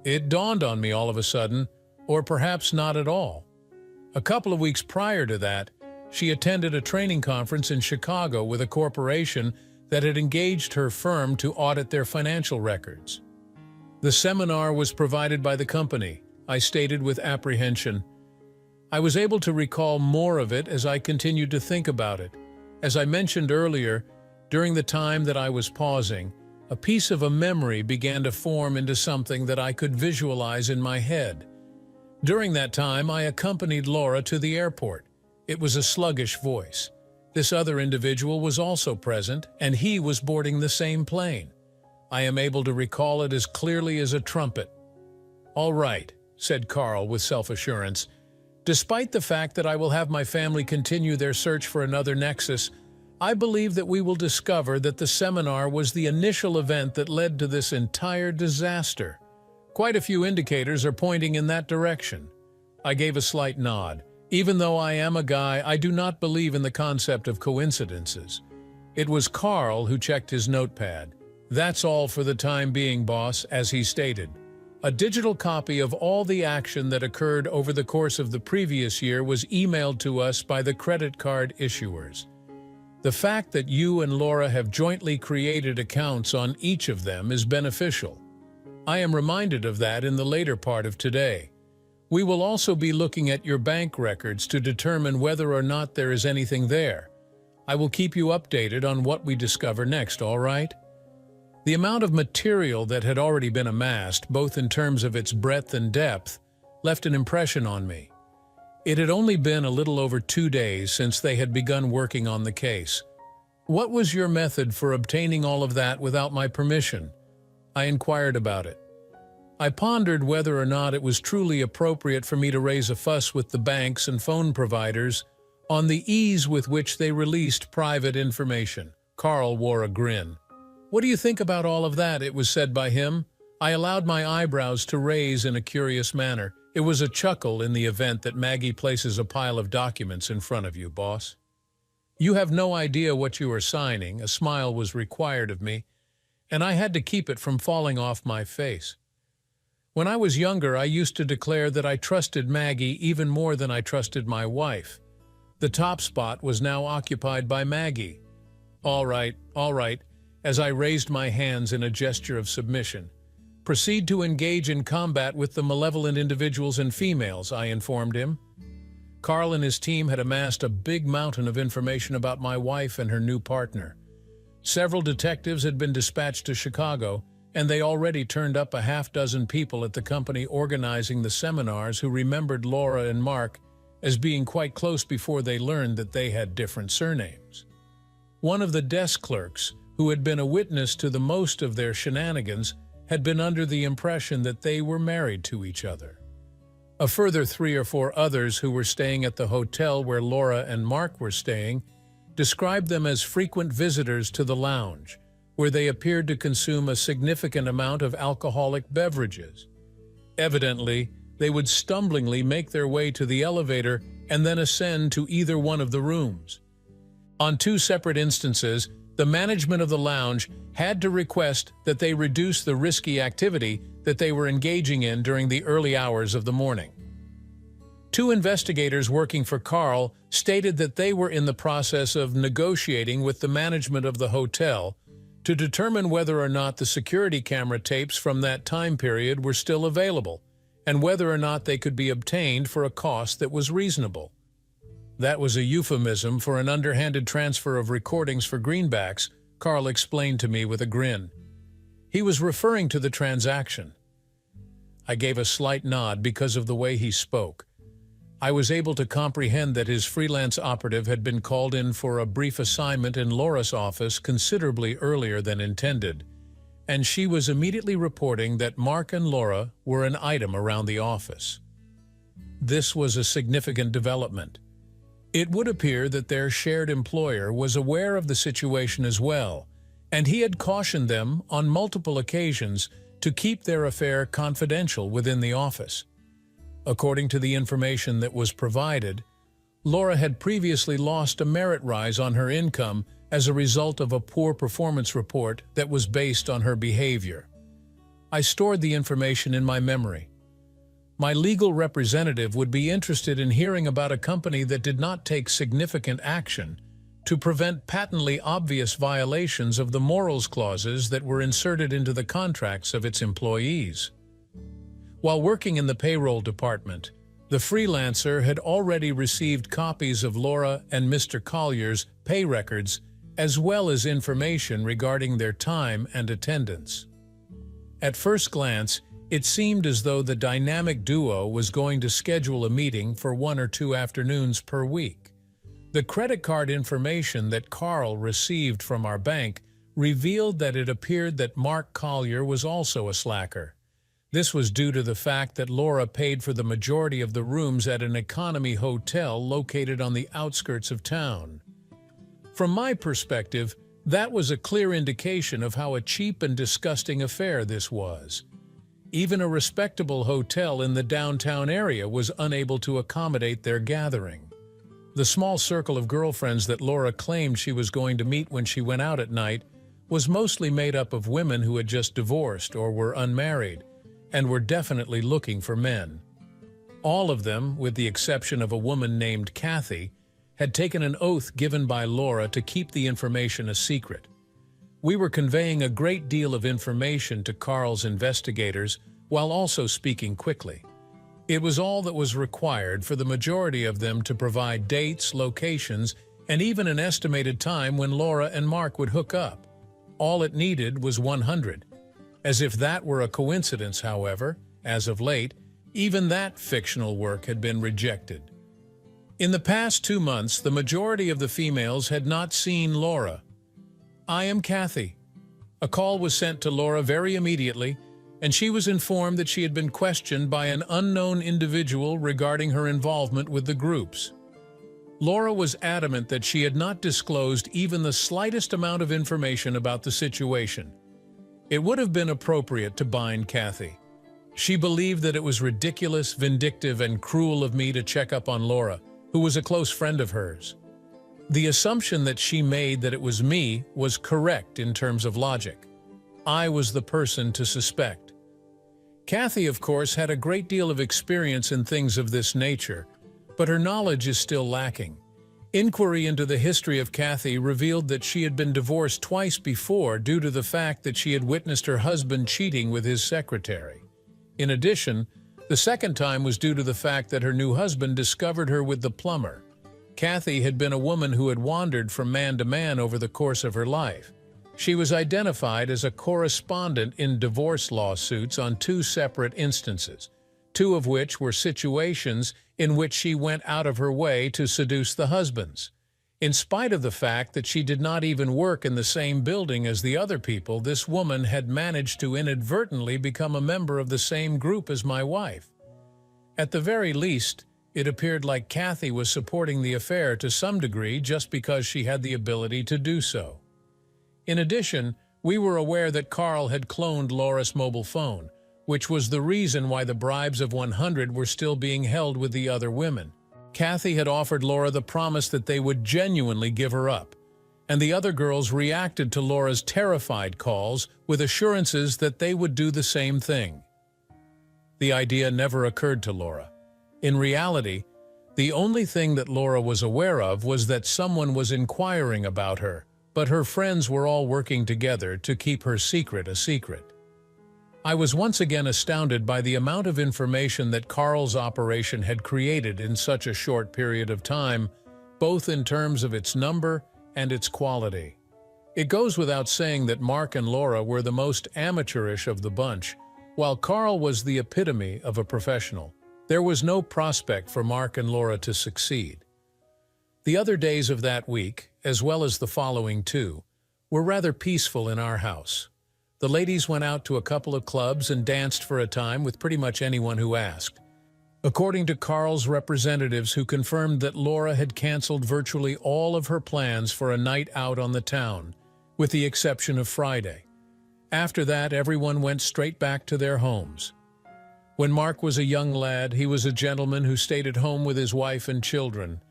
It dawned on me all of a sudden, or perhaps not at all. A couple of weeks prior to that, she attended a training conference in Chicago with a corporation that had engaged her firm to audit their financial records. The seminar was provided by the company, I stated with apprehension. I was able to recall more of it as I continued to think about it. As I mentioned earlier, during the time that I was pausing, a piece of a memory began to form into something that I could visualize in my head. During that time, I accompanied Laura to the airport. It was a sluggish voice. This other individual was also present, and he was boarding the same plane. I am able to recall it as clearly as a trumpet. "All right," said Carl with self-assurance. "Despite the fact that I will have my family continue their search for another nexus, I believe that we will discover that the seminar was the initial event that led to this entire disaster. Quite a few indicators are pointing in that direction." I gave a slight nod. Even though I am a guy, I do not believe in the concept of coincidences. It was Carl who checked his notepad. "That's all for the time being, boss," as he stated. A digital copy of all the action that occurred over the course of the previous year was emailed to us by the credit card issuers. The fact that you and Laura have jointly created accounts on each of them is beneficial. I am reminded of that in the later part of today. We will also be looking at your bank records to determine whether or not there is anything there. I will keep you updated on what we discover next, all right? The amount of material that had already been amassed, both in terms of its breadth and depth, left an impression on me. It had only been a little over 2 days since they had begun working on the case. "What was your method for obtaining all of that without my permission?" I inquired about it. I pondered whether or not it was truly appropriate for me to raise a fuss with the banks and phone providers on the ease with which they released private information. Carl wore a grin. "What do you think about all of that?" it was said by him. I allowed my eyebrows to raise in a curious manner. It was a chuckle in the event that Maggie places a pile of documents in front of you, boss. "You have no idea what you are signing." A smile was required of me, and I had to keep it from falling off my face. When I was younger, I used to declare that I trusted Maggie even more than I trusted my wife. The top spot was now occupied by Maggie. All right, as I raised my hands in a gesture of submission. "Proceed to engage in combat with the malevolent individuals and females," I informed him. Carl and his team had amassed a big mountain of information about my wife and her new partner. Several detectives had been dispatched to Chicago, and they already turned up a half-dozen people at the company organizing the seminars who remembered Laura and Mark as being quite close before they learned that they had different surnames. One of the desk clerks, who had been a witness to the most of their shenanigans, had been under the impression that they were married to each other. A further 3 or 4 others who were staying at the hotel where Laura and Mark were staying described them as frequent visitors to the lounge, where they appeared to consume a significant amount of alcoholic beverages. Evidently, they would stumblingly make their way to the elevator and then ascend to either one of the rooms. On 2 separate instances, the management of the lounge had to request that they reduce the risky activity that they were engaging in during the early hours of the morning. Two investigators working for Carl stated that they were in the process of negotiating with the management of the hotel to determine whether or not the security camera tapes from that time period were still available, and whether or not they could be obtained for a cost that was reasonable. That was a euphemism for an underhanded transfer of recordings for greenbacks, Carl explained to me with a grin. He was referring to the transaction. I gave a slight nod because of the way he spoke. I was able to comprehend that his freelance operative had been called in for a brief assignment in Laura's office considerably earlier than intended, and she was immediately reporting that Mark and Laura were an item around the office. This was a significant development. It would appear that their shared employer was aware of the situation as well, and he had cautioned them on multiple occasions to keep their affair confidential within the office. According to the information that was provided, Laura had previously lost a merit rise on her income as a result of a poor performance report that was based on her behavior. I stored the information in my memory. My legal representative would be interested in hearing about a company that did not take significant action to prevent patently obvious violations of the morals clauses that were inserted into the contracts of its employees. While working in the payroll department, the freelancer had already received copies of Laura and Mr. Collier's pay records, as well as information regarding their time and attendance. At first glance, it seemed as though the dynamic duo was going to schedule a meeting for 1 or 2 afternoons per week. The credit card information that Carl received from our bank revealed that it appeared that Mark Collier was also a slacker. This was due to the fact that Laura paid for the majority of the rooms at an economy hotel located on the outskirts of town. From my perspective, that was a clear indication of how a cheap and disgusting affair this was. Even a respectable hotel in the downtown area was unable to accommodate their gathering. The small circle of girlfriends that Laura claimed she was going to meet when she went out at night was mostly made up of women who had just divorced or were unmarried, and were definitely looking for men. All of them, with the exception of a woman named Kathy, had taken an oath given by Laura to keep the information a secret. We were conveying a great deal of information to Carl's investigators while also speaking quickly. It was all that was required for the majority of them to provide dates, locations, and even an estimated time when Laura and Mark would hook up. All it needed was 100. As if that were a coincidence, however, as of late, even that fictional work had been rejected. In the past 2 months, the majority of the females had not seen Laura. "I am Kathy." A call was sent to Laura very immediately, and she was informed that she had been questioned by an unknown individual regarding her involvement with the groups. Laura was adamant that she had not disclosed even the slightest amount of information about the situation. It would have been appropriate to bind Kathy. She believed that it was ridiculous, vindictive, and cruel of me to check up on Laura, who was a close friend of hers. The assumption that she made that it was me was correct in terms of logic. I was the person to suspect. Kathy, of course, had a great deal of experience in things of this nature, but her knowledge is still lacking. Inquiry into the history of Kathy revealed that she had been divorced twice before due to the fact that she had witnessed her husband cheating with his secretary. In addition, the second time was due to the fact that her new husband discovered her with the plumber. Kathy had been a woman who had wandered from man to man over the course of her life. She was identified as a correspondent in divorce lawsuits on 2 separate instances, 2 of which were situations in which she went out of her way to seduce the husbands. In spite of the fact that she did not even work in the same building as the other people, this woman had managed to inadvertently become a member of the same group as my wife. At the very least, it appeared like Kathy was supporting the affair to some degree just because she had the ability to do so. In addition, we were aware that Carl had cloned Laura's mobile phone, which was the reason why the bribes of 100 were still being held with the other women. Kathy had offered Laura the promise that they would genuinely give her up, and the other girls reacted to Laura's terrified calls with assurances that they would do the same thing. The idea never occurred to Laura. In reality, the only thing that Laura was aware of was that someone was inquiring about her, but her friends were all working together to keep her secret a secret. I was once again astounded by the amount of information that Carl's operation had created in such a short period of time, both in terms of its number and its quality. It goes without saying that Mark and Laura were the most amateurish of the bunch, while Carl was the epitome of a professional. There was no prospect for Mark and Laura to succeed. The other days of that week, as well as the following two, were rather peaceful in our house. The ladies went out to a couple of clubs and danced for a time with pretty much anyone who asked. According to Carl's representatives, who confirmed that Laura had canceled virtually all of her plans for a night out on the town, with the exception of Friday. After that, everyone went straight back to their homes. When Mark was a young lad, he was a gentleman who stayed at home with his wife and children.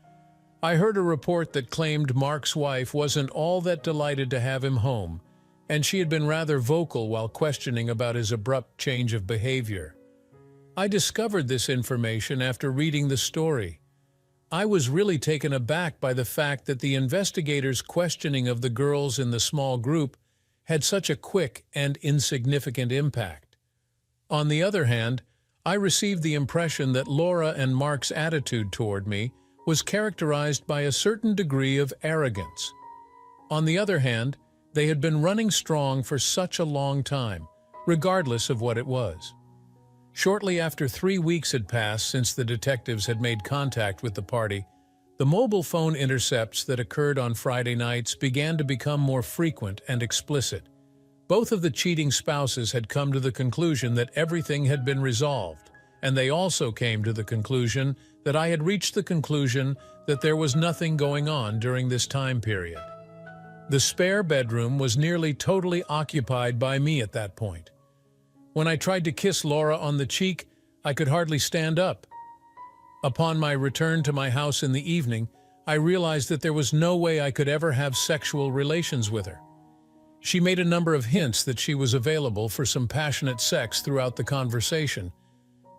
I heard a report that claimed Mark's wife wasn't all that delighted to have him home, and she had been rather vocal while questioning about his abrupt change of behavior. I discovered this information after reading the story. I was really taken aback by the fact that the investigators' questioning of the girls in the small group had such a quick and insignificant impact. On the other hand, I received the impression that Laura and Mark's attitude toward me was characterized by a certain degree of arrogance. On the other hand, they had been running strong for such a long time, regardless of what it was. Shortly after 3 weeks had passed since the detectives had made contact with the party, the mobile phone intercepts that occurred on Friday nights began to become more frequent and explicit. Both of the cheating spouses had come to the conclusion that everything had been resolved, and they also came to the conclusion that I had reached the conclusion that there was nothing going on during this time period. The spare bedroom was nearly totally occupied by me at that point. When I tried to kiss Laura on the cheek, I could hardly stand up. Upon my return to my house in the evening, I realized that there was no way I could ever have sexual relations with her. She made a number of hints that she was available for some passionate sex throughout the conversation,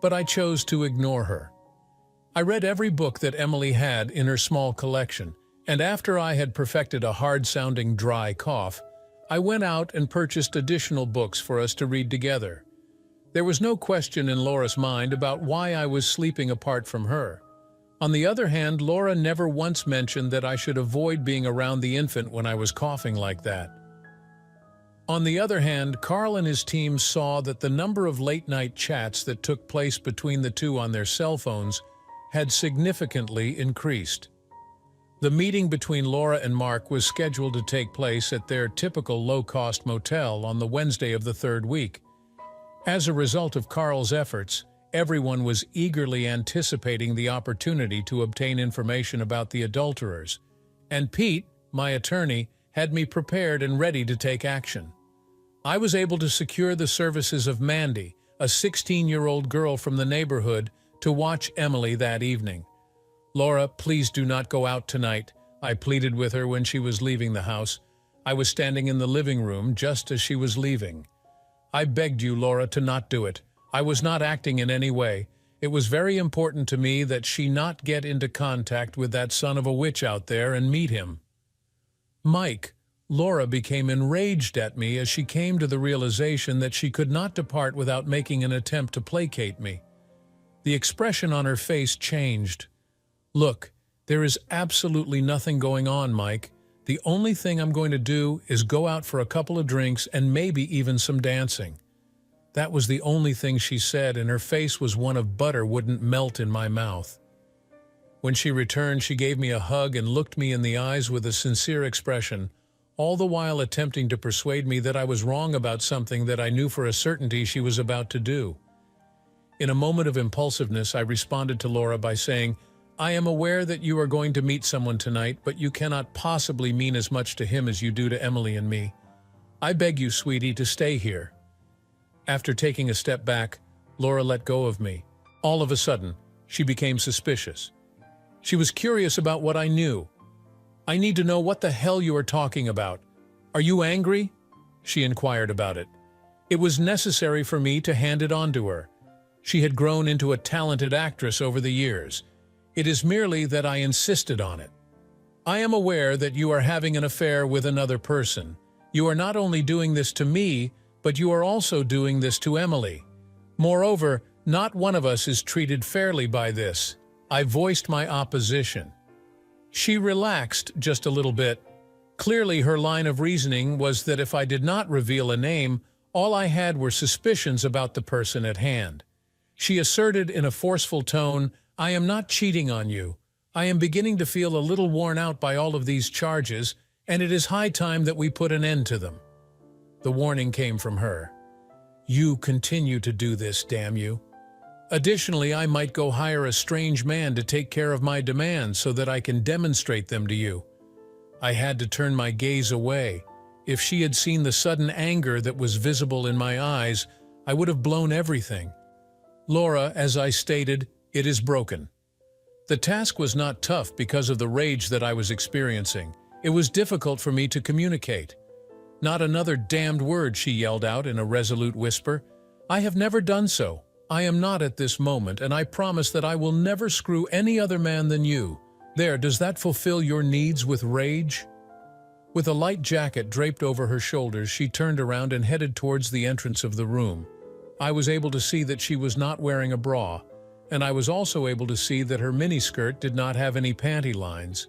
but I chose to ignore her. I read every book that Emily had in her small collection, and after I had perfected a hard-sounding dry cough, I went out and purchased additional books for us to read together. There was no question in Laura's mind about why I was sleeping apart from her. On the other hand, Laura never once mentioned that I should avoid being around the infant when I was coughing like that. On the other hand, Carl and his team saw that the number of late-night chats that took place between the two on their cell phones had significantly increased. The meeting between Laura and Mark was scheduled to take place at their typical low-cost motel on the Wednesday of the third week. As a result of Carl's efforts, everyone was eagerly anticipating the opportunity to obtain information about the adulterers, and Pete, my attorney, had me prepared and ready to take action. I was able to secure the services of Mandy, a 16-year-old girl from the neighborhood, to watch Emily that evening. "Laura, please do not go out tonight," I pleaded with her when she was leaving the house. I was standing in the living room just as she was leaving. "I begged you, Laura, to not do it. I was not acting in any way. It was very important to me that she not get into contact with that son of a witch out there and meet him." "Mike," Laura became enraged at me as she came to the realization that she could not depart without making an attempt to placate me. The expression on her face changed. "Look, there is absolutely nothing going on, Mike. The only thing I'm going to do is go out for a couple of drinks and maybe even some dancing." That was the only thing she said, and her face was one of butter wouldn't melt in my mouth. When she returned, she gave me a hug and looked me in the eyes with a sincere expression, all the while attempting to persuade me that I was wrong about something that I knew for a certainty she was about to do. In a moment of impulsiveness, I responded to Laura by saying, "I am aware that you are going to meet someone tonight, but you cannot possibly mean as much to him as you do to Emily and me. I beg you, sweetie, to stay here." After taking a step back, Laura let go of me. All of a sudden, she became suspicious. She was curious about what I knew. "I need to know what the hell you are talking about. Are you angry?" she inquired about it. It was necessary for me to hand it on to her. She had grown into a talented actress over the years. It is merely that I insisted on it. I am aware that you are having an affair with another person. You are not only doing this to me, but you are also doing this to Emily. Moreover, not one of us is treated fairly by this. I voiced my opposition. She relaxed just a little bit. Clearly, her line of reasoning was that if I did not reveal a name, all I had were suspicions about the person at hand. She asserted in a forceful tone, "I am not cheating on you. I am beginning to feel a little worn out by all of these charges, and it is high time that we put an end to them." The warning came from her. "You continue to do this, damn you. Additionally, I might go hire a strange man to take care of my demands so that I can demonstrate them to you." I had to turn my gaze away. If she had seen the sudden anger that was visible in my eyes, I would have blown everything. "Laura, as I stated, it is broken." The task was not tough because of the rage that I was experiencing. It was difficult for me to communicate. "Not another damned word," she yelled out in a resolute whisper. "I have never done so. I am not at this moment, and I promise that I will never screw any other man than you. There, does that fulfill your needs with rage?" With a light jacket draped over her shoulders, she turned around and headed towards the entrance of the room. I was able to see that she was not wearing a bra, and I was also able to see that her miniskirt did not have any panty lines.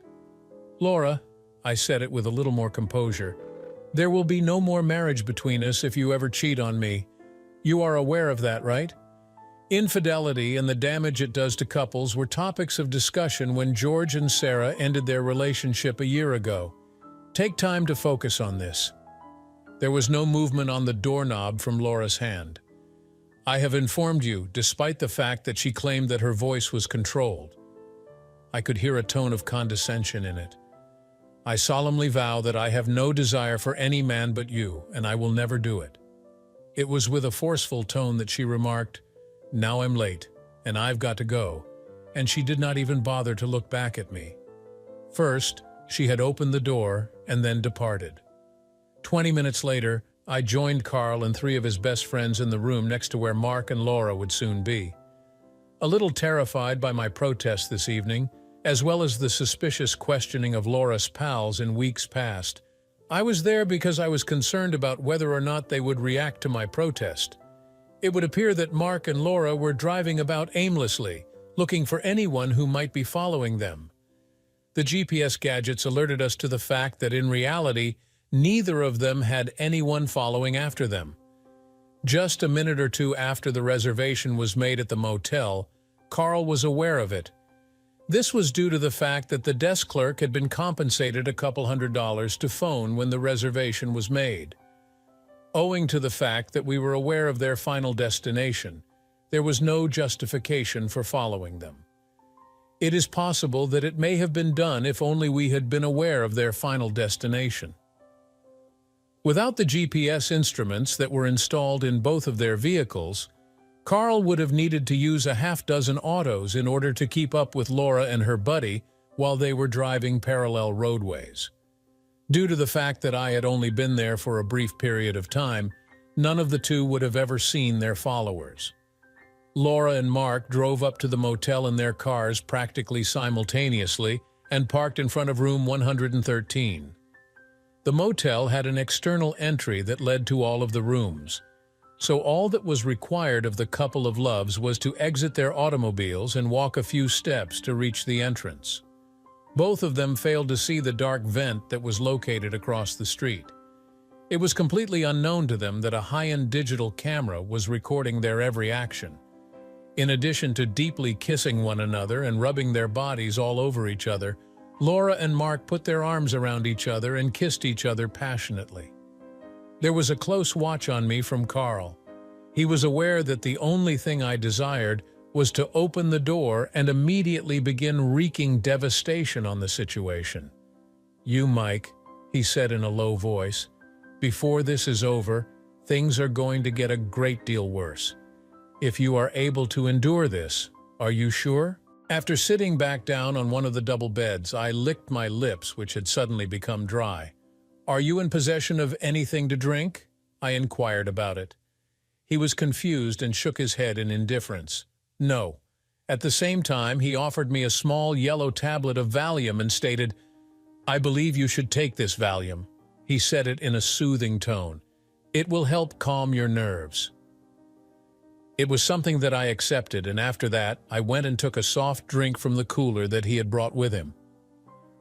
"Laura," I said it with a little more composure, "there will be no more marriage between us if you ever cheat on me. You are aware of that, right?" Infidelity and the damage it does to couples were topics of discussion when George and Sarah ended their relationship a year ago. Take time to focus on this. There was no movement on the doorknob from Laura's hand. "I have informed you, despite the fact that she claimed that her voice was controlled." I could hear a tone of condescension in it. "I solemnly vow that I have no desire for any man but you, and I will never do it." It was with a forceful tone that she remarked, "Now I'm late, and I've got to go," and she did not even bother to look back at me. First, she had opened the door and then departed. 20 minutes later, I joined Carl and 3 of his best friends in the room next to where Mark and Laura would soon be. A little terrified by my protest this evening, as well as the suspicious questioning of Laura's pals in weeks past, I was there because I was concerned about whether or not they would react to my protest. It would appear that Mark and Laura were driving about aimlessly, looking for anyone who might be following them. The GPS gadgets alerted us to the fact that in reality, neither of them had anyone following after them. Just a minute or two after the reservation was made at the motel, Carl was aware of it. This was due to the fact that the desk clerk had been compensated a couple $100 to phone when the reservation was made. Owing to the fact that we were aware of their final destination, there was no justification for following them. It is possible that it may have been done if only we had been aware of their final destination. Without the GPS instruments that were installed in both of their vehicles, Carl would have needed to use a half-dozen autos in order to keep up with Laura and her buddy while they were driving parallel roadways. Due to the fact that I had only been there for a brief period of time, none of the two would have ever seen their followers. Laura and Mark drove up to the motel in their cars practically simultaneously and parked in front of room 113. The motel had an external entry that led to all of the rooms, so all that was required of the couple of loves was to exit their automobiles and walk a few steps to reach the entrance. Both of them failed to see the dark vent that was located across the street. It was completely unknown to them that a high-end digital camera was recording their every action. In addition to deeply kissing one another and rubbing their bodies all over each other, Laura and Mark put their arms around each other and kissed each other passionately. There was a close watch on me from Carl. He was aware that the only thing I desired was to open the door and immediately begin wreaking devastation on the situation. "You, Mike," he said in a low voice, "before this is over, things are going to get a great deal worse. If you are able to endure this, are you sure?" After sitting back down on one of the double beds, I licked my lips, which had suddenly become dry. "Are you in possession of anything to drink?" I inquired about it. He was confused and shook his head in indifference. No. At the same time, he offered me a small yellow tablet of Valium and stated, "I believe you should take this Valium." He said it in a soothing tone. "It will help calm your nerves." It was something that I accepted, and after that, I went and took a soft drink from the cooler that he had brought with him.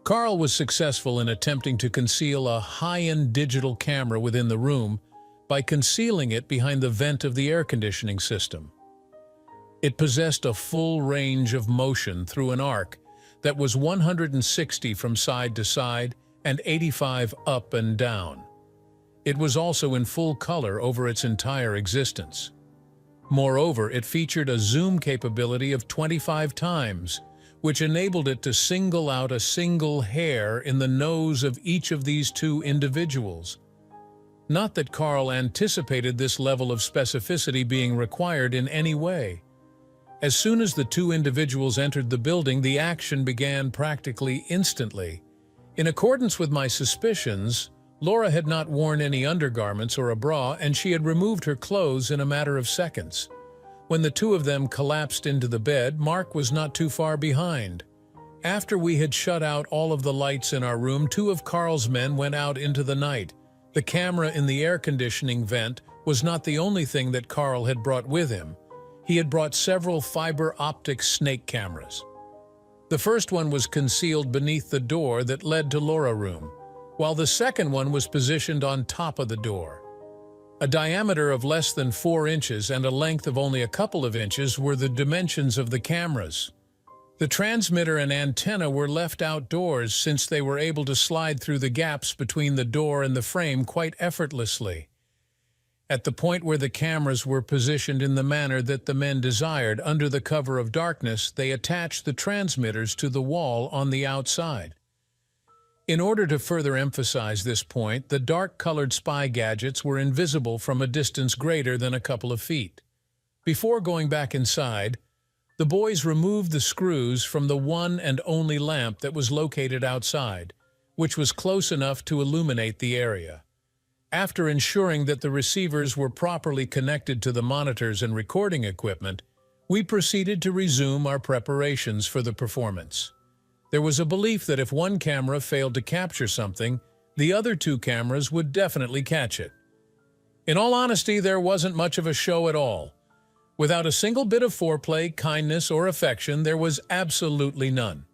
Carl was successful in attempting to conceal a high-end digital camera within the room by concealing it behind the vent of the air conditioning system. It possessed a full range of motion through an arc that was 160 from side to side and 85 up and down. It was also in full color over its entire existence. Moreover, it featured a zoom capability of 25 times, which enabled it to single out a single hair in the nose of each of these two individuals. Not that Carl anticipated this level of specificity being required in any way. As soon as the two individuals entered the building, the action began practically instantly. In accordance with my suspicions, Laura had not worn any undergarments or a bra, and she had removed her clothes in a matter of seconds. When the two of them collapsed into the bed, Mark was not too far behind. After we had shut out all of the lights in our room, two of Carl's men went out into the night. The camera in the air conditioning vent was not the only thing that Carl had brought with him. He had brought several fiber optic snake cameras. The first one was concealed beneath the door that led to Laura's room, while the second one was positioned on top of the door. A diameter of less than 4 inches and a length of only a couple of inches were the dimensions of the cameras. The transmitter and antenna were left outdoors since they were able to slide through the gaps between the door and the frame quite effortlessly. At the point where the cameras were positioned in the manner that the men desired, under the cover of darkness, they attached the transmitters to the wall on the outside. In order to further emphasize this point, the dark-colored spy gadgets were invisible from a distance greater than a couple of feet. Before going back inside, the boys removed the screws from the one and only lamp that was located outside, which was close enough to illuminate the area. After ensuring that the receivers were properly connected to the monitors and recording equipment, we proceeded to resume our preparations for the performance. There was a belief that if one camera failed to capture something, the other two cameras would definitely catch it. In all honesty, there wasn't much of a show at all. Without a single bit of foreplay, kindness, or affection, there was absolutely none.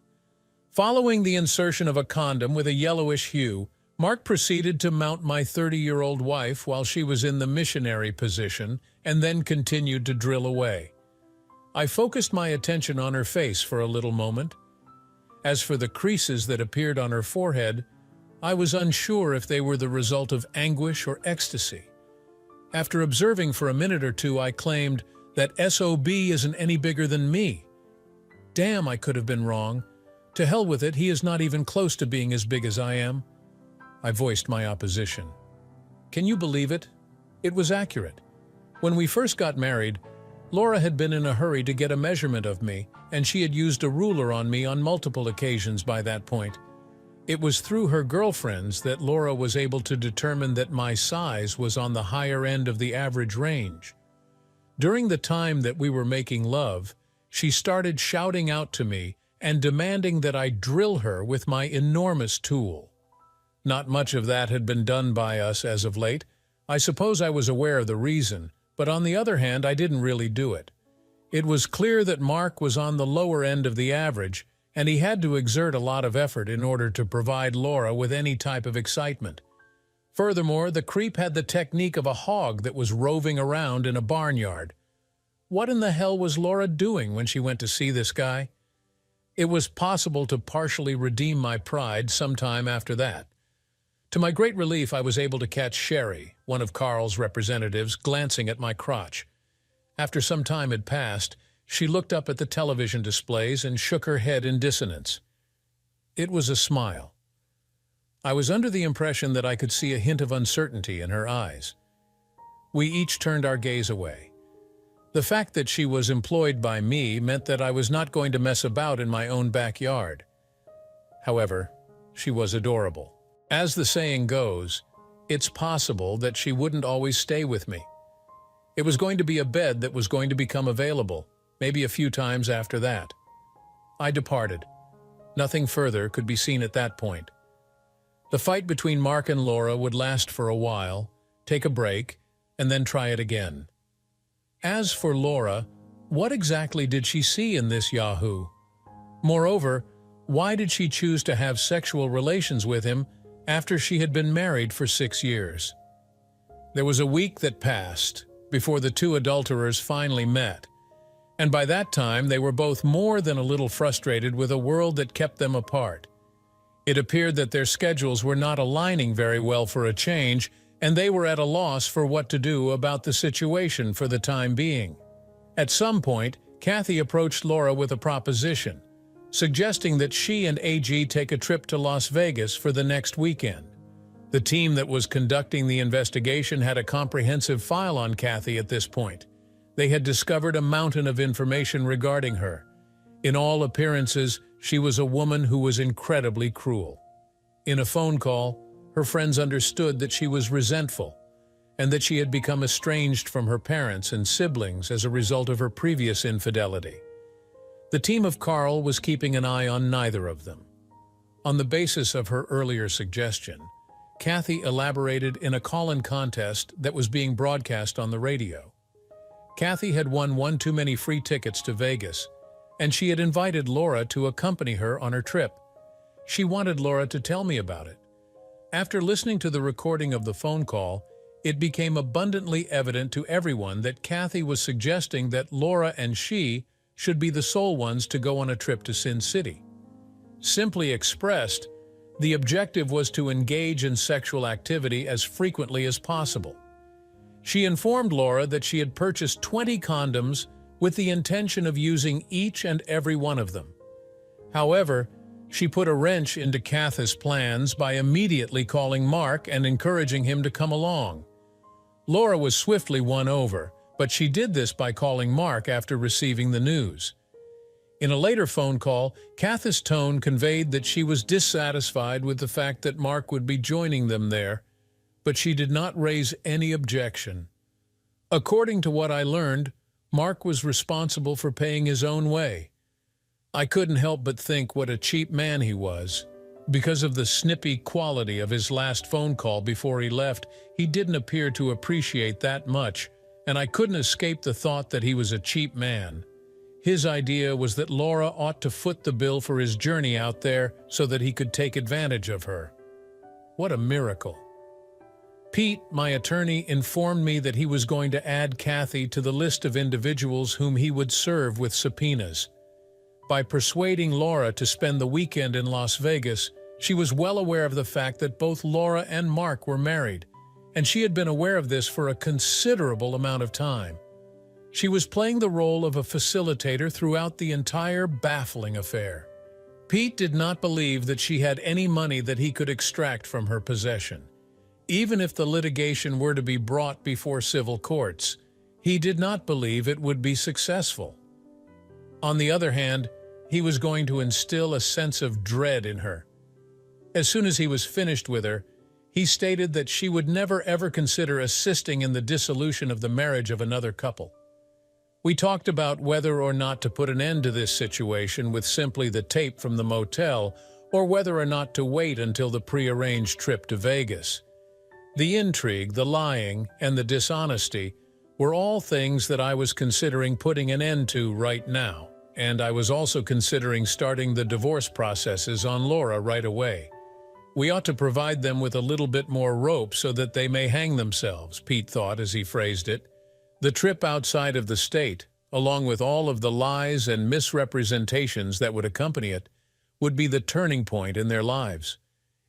Following the insertion of a condom with a yellowish hue, Mark proceeded to mount my 30-year-old wife while she was in the missionary position and then continued to drill away. I focused my attention on her face for a little moment. As for the creases that appeared on her forehead, I was unsure if they were the result of anguish or ecstasy. After observing for a minute or two, I claimed that SOB isn't any bigger than me. Damn, I could have been wrong. To hell with it, he is not even close to being as big as I am. I voiced my opposition. Can you believe it? It was accurate. When we first got married, Laura had been in a hurry to get a measurement of me, and she had used a ruler on me on multiple occasions by that point. It was through her girlfriends that Laura was able to determine that my size was on the higher end of the average range. During the time that we were making love, she started shouting out to me and demanding that I drill her with my enormous tool. Not much of that had been done by us as of late. I suppose I was aware of the reason, but on the other hand, I didn't really do it. It was clear that Mark was on the lower end of the average, and he had to exert a lot of effort in order to provide Laura with any type of excitement. Furthermore, the creep had the technique of a hog that was roving around in a barnyard. What in the hell was Laura doing when she went to see this guy? It was possible to partially redeem my pride sometime after that. To my great relief, I was able to catch Sherry, one of Carl's representatives, glancing at my crotch. After some time had passed, she looked up at the television displays and shook her head in dissonance. It was a smile. I was under the impression that I could see a hint of uncertainty in her eyes. We each turned our gaze away. The fact that she was employed by me meant that I was not going to mess about in my own backyard. However, she was adorable. As the saying goes, it's possible that she wouldn't always stay with me. It was going to be a bed that was going to become available, maybe a few times after that. I departed. Nothing further could be seen at that point. The fight between Mark and Laura would last for a while, take a break, and then try it again. As for Laura, what exactly did she see in this Yahoo? Moreover, why did she choose to have sexual relations with him after she had been married for 6 years? There was a week that passed before the two adulterers finally met, and by that time they were both more than a little frustrated with a world that kept them apart. It appeared that their schedules were not aligning very well for a change, and they were at a loss for what to do about the situation for the time being. At some point, Kathy approached Laura with a proposition, suggesting that she and AG take a trip to Las Vegas for the next weekend. The team that was conducting the investigation had a comprehensive file on Kathy at this point. They had discovered a mountain of information regarding her. In all appearances, she was a woman who was incredibly cruel. In a phone call, her friends understood that she was resentful and that she had become estranged from her parents and siblings as a result of her previous infidelity. The team of Carl was keeping an eye on neither of them. On the basis of her earlier suggestion, Kathy elaborated in a call-in contest that was being broadcast on the radio. Kathy had won one too many free tickets to Vegas, and she had invited Laura to accompany her on her trip. She wanted Laura to tell me about it. After listening to the recording of the phone call, it became abundantly evident to everyone that Kathy was suggesting that Laura and she should be the sole ones to go on a trip to Sin City. Simply expressed, the objective was to engage in sexual activity as frequently as possible. She informed Laura that she had purchased 20 condoms with the intention of using each and every one of them. However, she put a wrench into Kathy's plans by immediately calling Mark and encouraging him to come along. Laura was swiftly won over, but she did this by calling Mark after receiving the news. In a later phone call, Kathy's tone conveyed that she was dissatisfied with the fact that Mark would be joining them there, but she did not raise any objection. According to what I learned, Mark was responsible for paying his own way. I couldn't help but think what a cheap man he was. Because of the snippy quality of his last phone call before he left, he didn't appear to appreciate that much, and I couldn't escape the thought that he was a cheap man. His idea was that Laura ought to foot the bill for his journey out there so that he could take advantage of her. What a miracle. Pete, my attorney, informed me that he was going to add Kathy to the list of individuals whom he would serve with subpoenas. By persuading Laura to spend the weekend in Las Vegas, she was well aware of the fact that both Laura and Mark were married, and she had been aware of this for a considerable amount of time. She was playing the role of a facilitator throughout the entire baffling affair. Pete did not believe that she had any money that he could extract from her possession. Even if the litigation were to be brought before civil courts, he did not believe it would be successful. On the other hand, he was going to instill a sense of dread in her. As soon as he was finished with her, he stated that she would never ever consider assisting in the dissolution of the marriage of another couple. We talked about whether or not to put an end to this situation with simply the tape from the motel, or whether or not to wait until the prearranged trip to Vegas. The intrigue, the lying, and the dishonesty were all things that I was considering putting an end to right now, and I was also considering starting the divorce processes on Laura right away. We ought to provide them with a little bit more rope so that they may hang themselves, Pete thought as he phrased it. The trip outside of the state, along with all of the lies and misrepresentations that would accompany it, would be the turning point in their lives.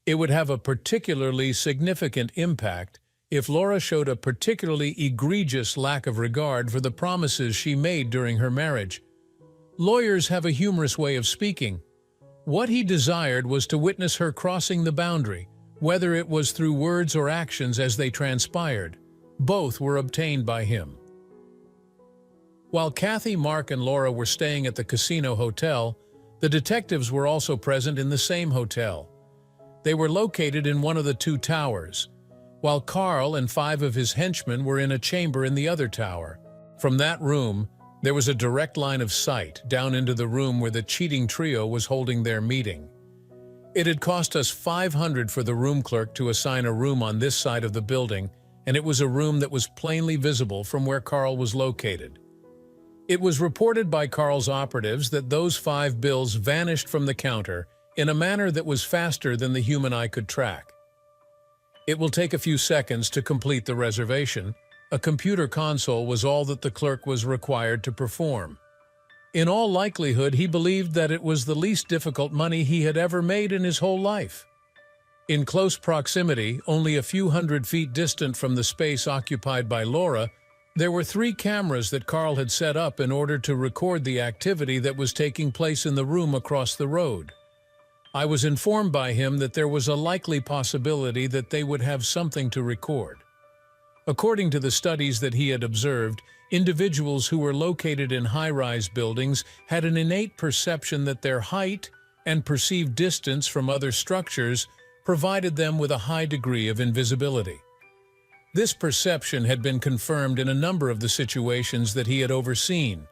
It would have a particularly significant impact if Laura showed a particularly egregious lack of regard for the promises she made during her marriage. Lawyers have a humorous way of speaking. What he desired was to witness her crossing the boundary, whether it was through words or actions as they transpired. Both were obtained by him. While Kathy, Mark, and Laura were staying at the casino hotel, the detectives were also present in the same hotel. They were located in one of the two towers. while Carl and 5 of his henchmen were in a chamber in the other tower. From that room, there was a direct line of sight down into the room where the cheating trio was holding their meeting. It had cost us $500 for the room clerk to assign a room on this side of the building, and it was a room that was plainly visible from where Carl was located. It was reported by Carl's operatives that those 5 bills vanished from the counter in a manner that was faster than the human eye could track. It will take a few seconds to complete the reservation. A computer console was all that the clerk was required to perform. In all likelihood, he believed that it was the least difficult money he had ever made in his whole life. In close proximity, only a few hundred feet distant from the space occupied by Laura, there were 3 cameras that Carl had set up in order to record the activity that was taking place in the room across the road. I was informed by him that there was a likely possibility that they would have something to record. According to the studies that he had observed, individuals who were located in high-rise buildings had an innate perception that their height and perceived distance from other structures provided them with a high degree of invisibility. This perception had been confirmed in a number of the situations that he had overseen.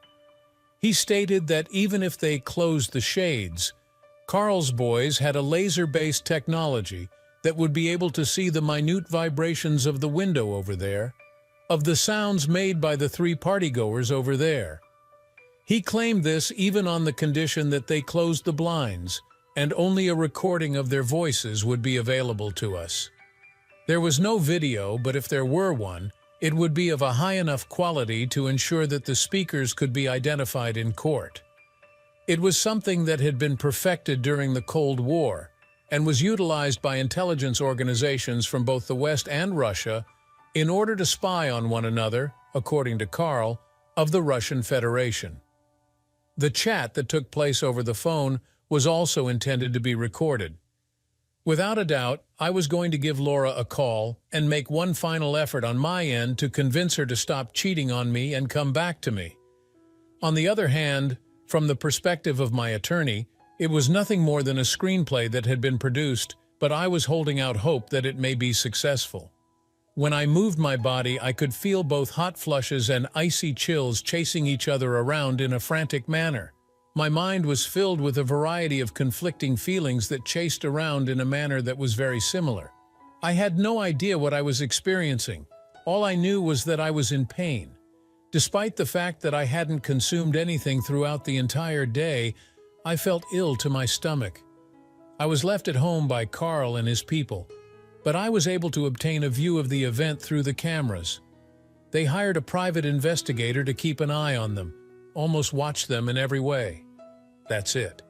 He stated that even if they closed the shades, Carl's boys had a laser-based technology that would be able to see the minute vibrations of the window over there, of the sounds made by the 3 partygoers over there. He claimed this even on the condition that they closed the blinds, and only a recording of their voices would be available to us. There was no video, but if there were one, it would be of a high enough quality to ensure that the speakers could be identified in court. It was something that had been perfected during the Cold War and was utilized by intelligence organizations from both the West and Russia in order to spy on one another, according to Carl, of the Russian Federation. The chat that took place over the phone was also intended to be recorded. Without a doubt, I was going to give Laura a call and make one final effort on my end to convince her to stop cheating on me and come back to me. On the other hand, from the perspective of my attorney, it was nothing more than a screenplay that had been produced, but I was holding out hope that it may be successful. When I moved my body, I could feel both hot flushes and icy chills chasing each other around in a frantic manner. My mind was filled with a variety of conflicting feelings that chased around in a manner that was very similar. I had no idea what I was experiencing. All I knew was that I was in pain. Despite the fact that I hadn't consumed anything throughout the entire day, I felt ill to my stomach. I was left at home by Carl and his people, but I was able to obtain a view of the event through the cameras. They hired a private investigator to keep an eye on them, almost watch them in every way. That's it.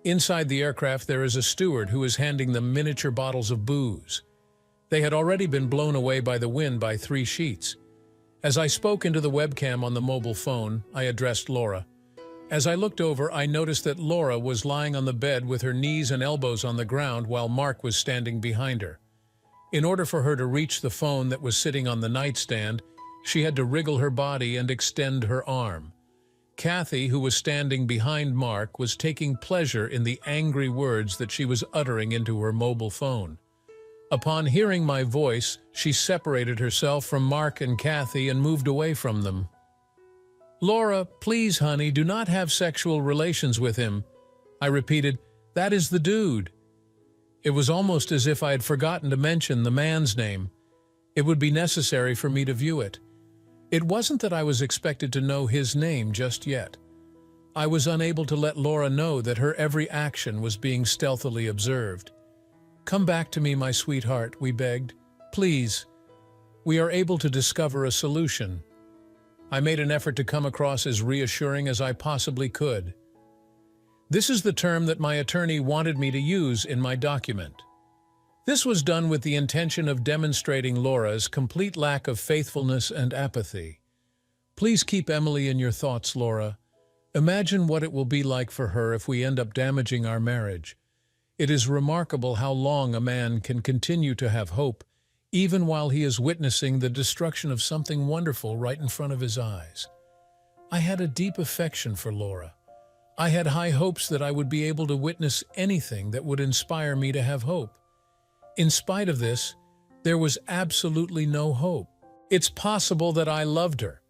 Inside the aircraft there is a steward who is handing them miniature bottles of booze. They had already been blown away by the wind by 3 sheets. As I spoke into the webcam on the mobile phone, I addressed Laura. As I looked over, I noticed that Laura was lying on the bed with her knees and elbows on the ground while Mark was standing behind her. In order for her to reach the phone that was sitting on the nightstand, she had to wriggle her body and extend her arm. Kathy, who was standing behind Mark, was taking pleasure in the angry words that she was uttering into her mobile phone. Upon hearing my voice, she separated herself from Mark and Kathy and moved away from them. "Laura, please, honey, do not have sexual relations with him." I repeated, "That is the dude." It was almost as if I had forgotten to mention the man's name. It would be necessary for me to view it. It wasn't that I was expected to know his name just yet. I was unable to let Laura know that her every action was being stealthily observed. "Come back to me, my sweetheart," we begged. "Please. We are able to discover a solution." I made an effort to come across as reassuring as I possibly could. This is the term that my attorney wanted me to use in my document. This was done with the intention of demonstrating Laura's complete lack of faithfulness and apathy. "Please keep Emily in your thoughts, Laura. Imagine what it will be like for her if we end up damaging our marriage. It is remarkable how long a man can continue to have hope, even while he is witnessing the destruction of something wonderful right in front of his eyes." I had a deep affection for Laura. I had high hopes that I would be able to witness anything that would inspire me to have hope. In spite of this, There was absolutely no hope. It's possible that I loved her.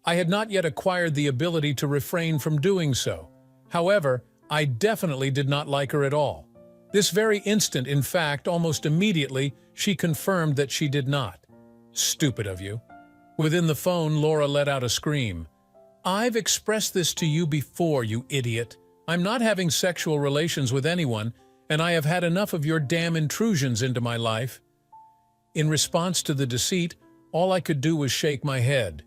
I had not yet acquired the ability to refrain from doing so. However, I definitely did not like her at all. This very instant, in fact, almost immediately, she confirmed that she did not. Stupid of you. Within the phone, Laura let out a scream. I've expressed this to you before, you idiot. I'm not having sexual relations with anyone, and I have had enough of your damn intrusions into my life. In response to the deceit, all I could do was shake my head.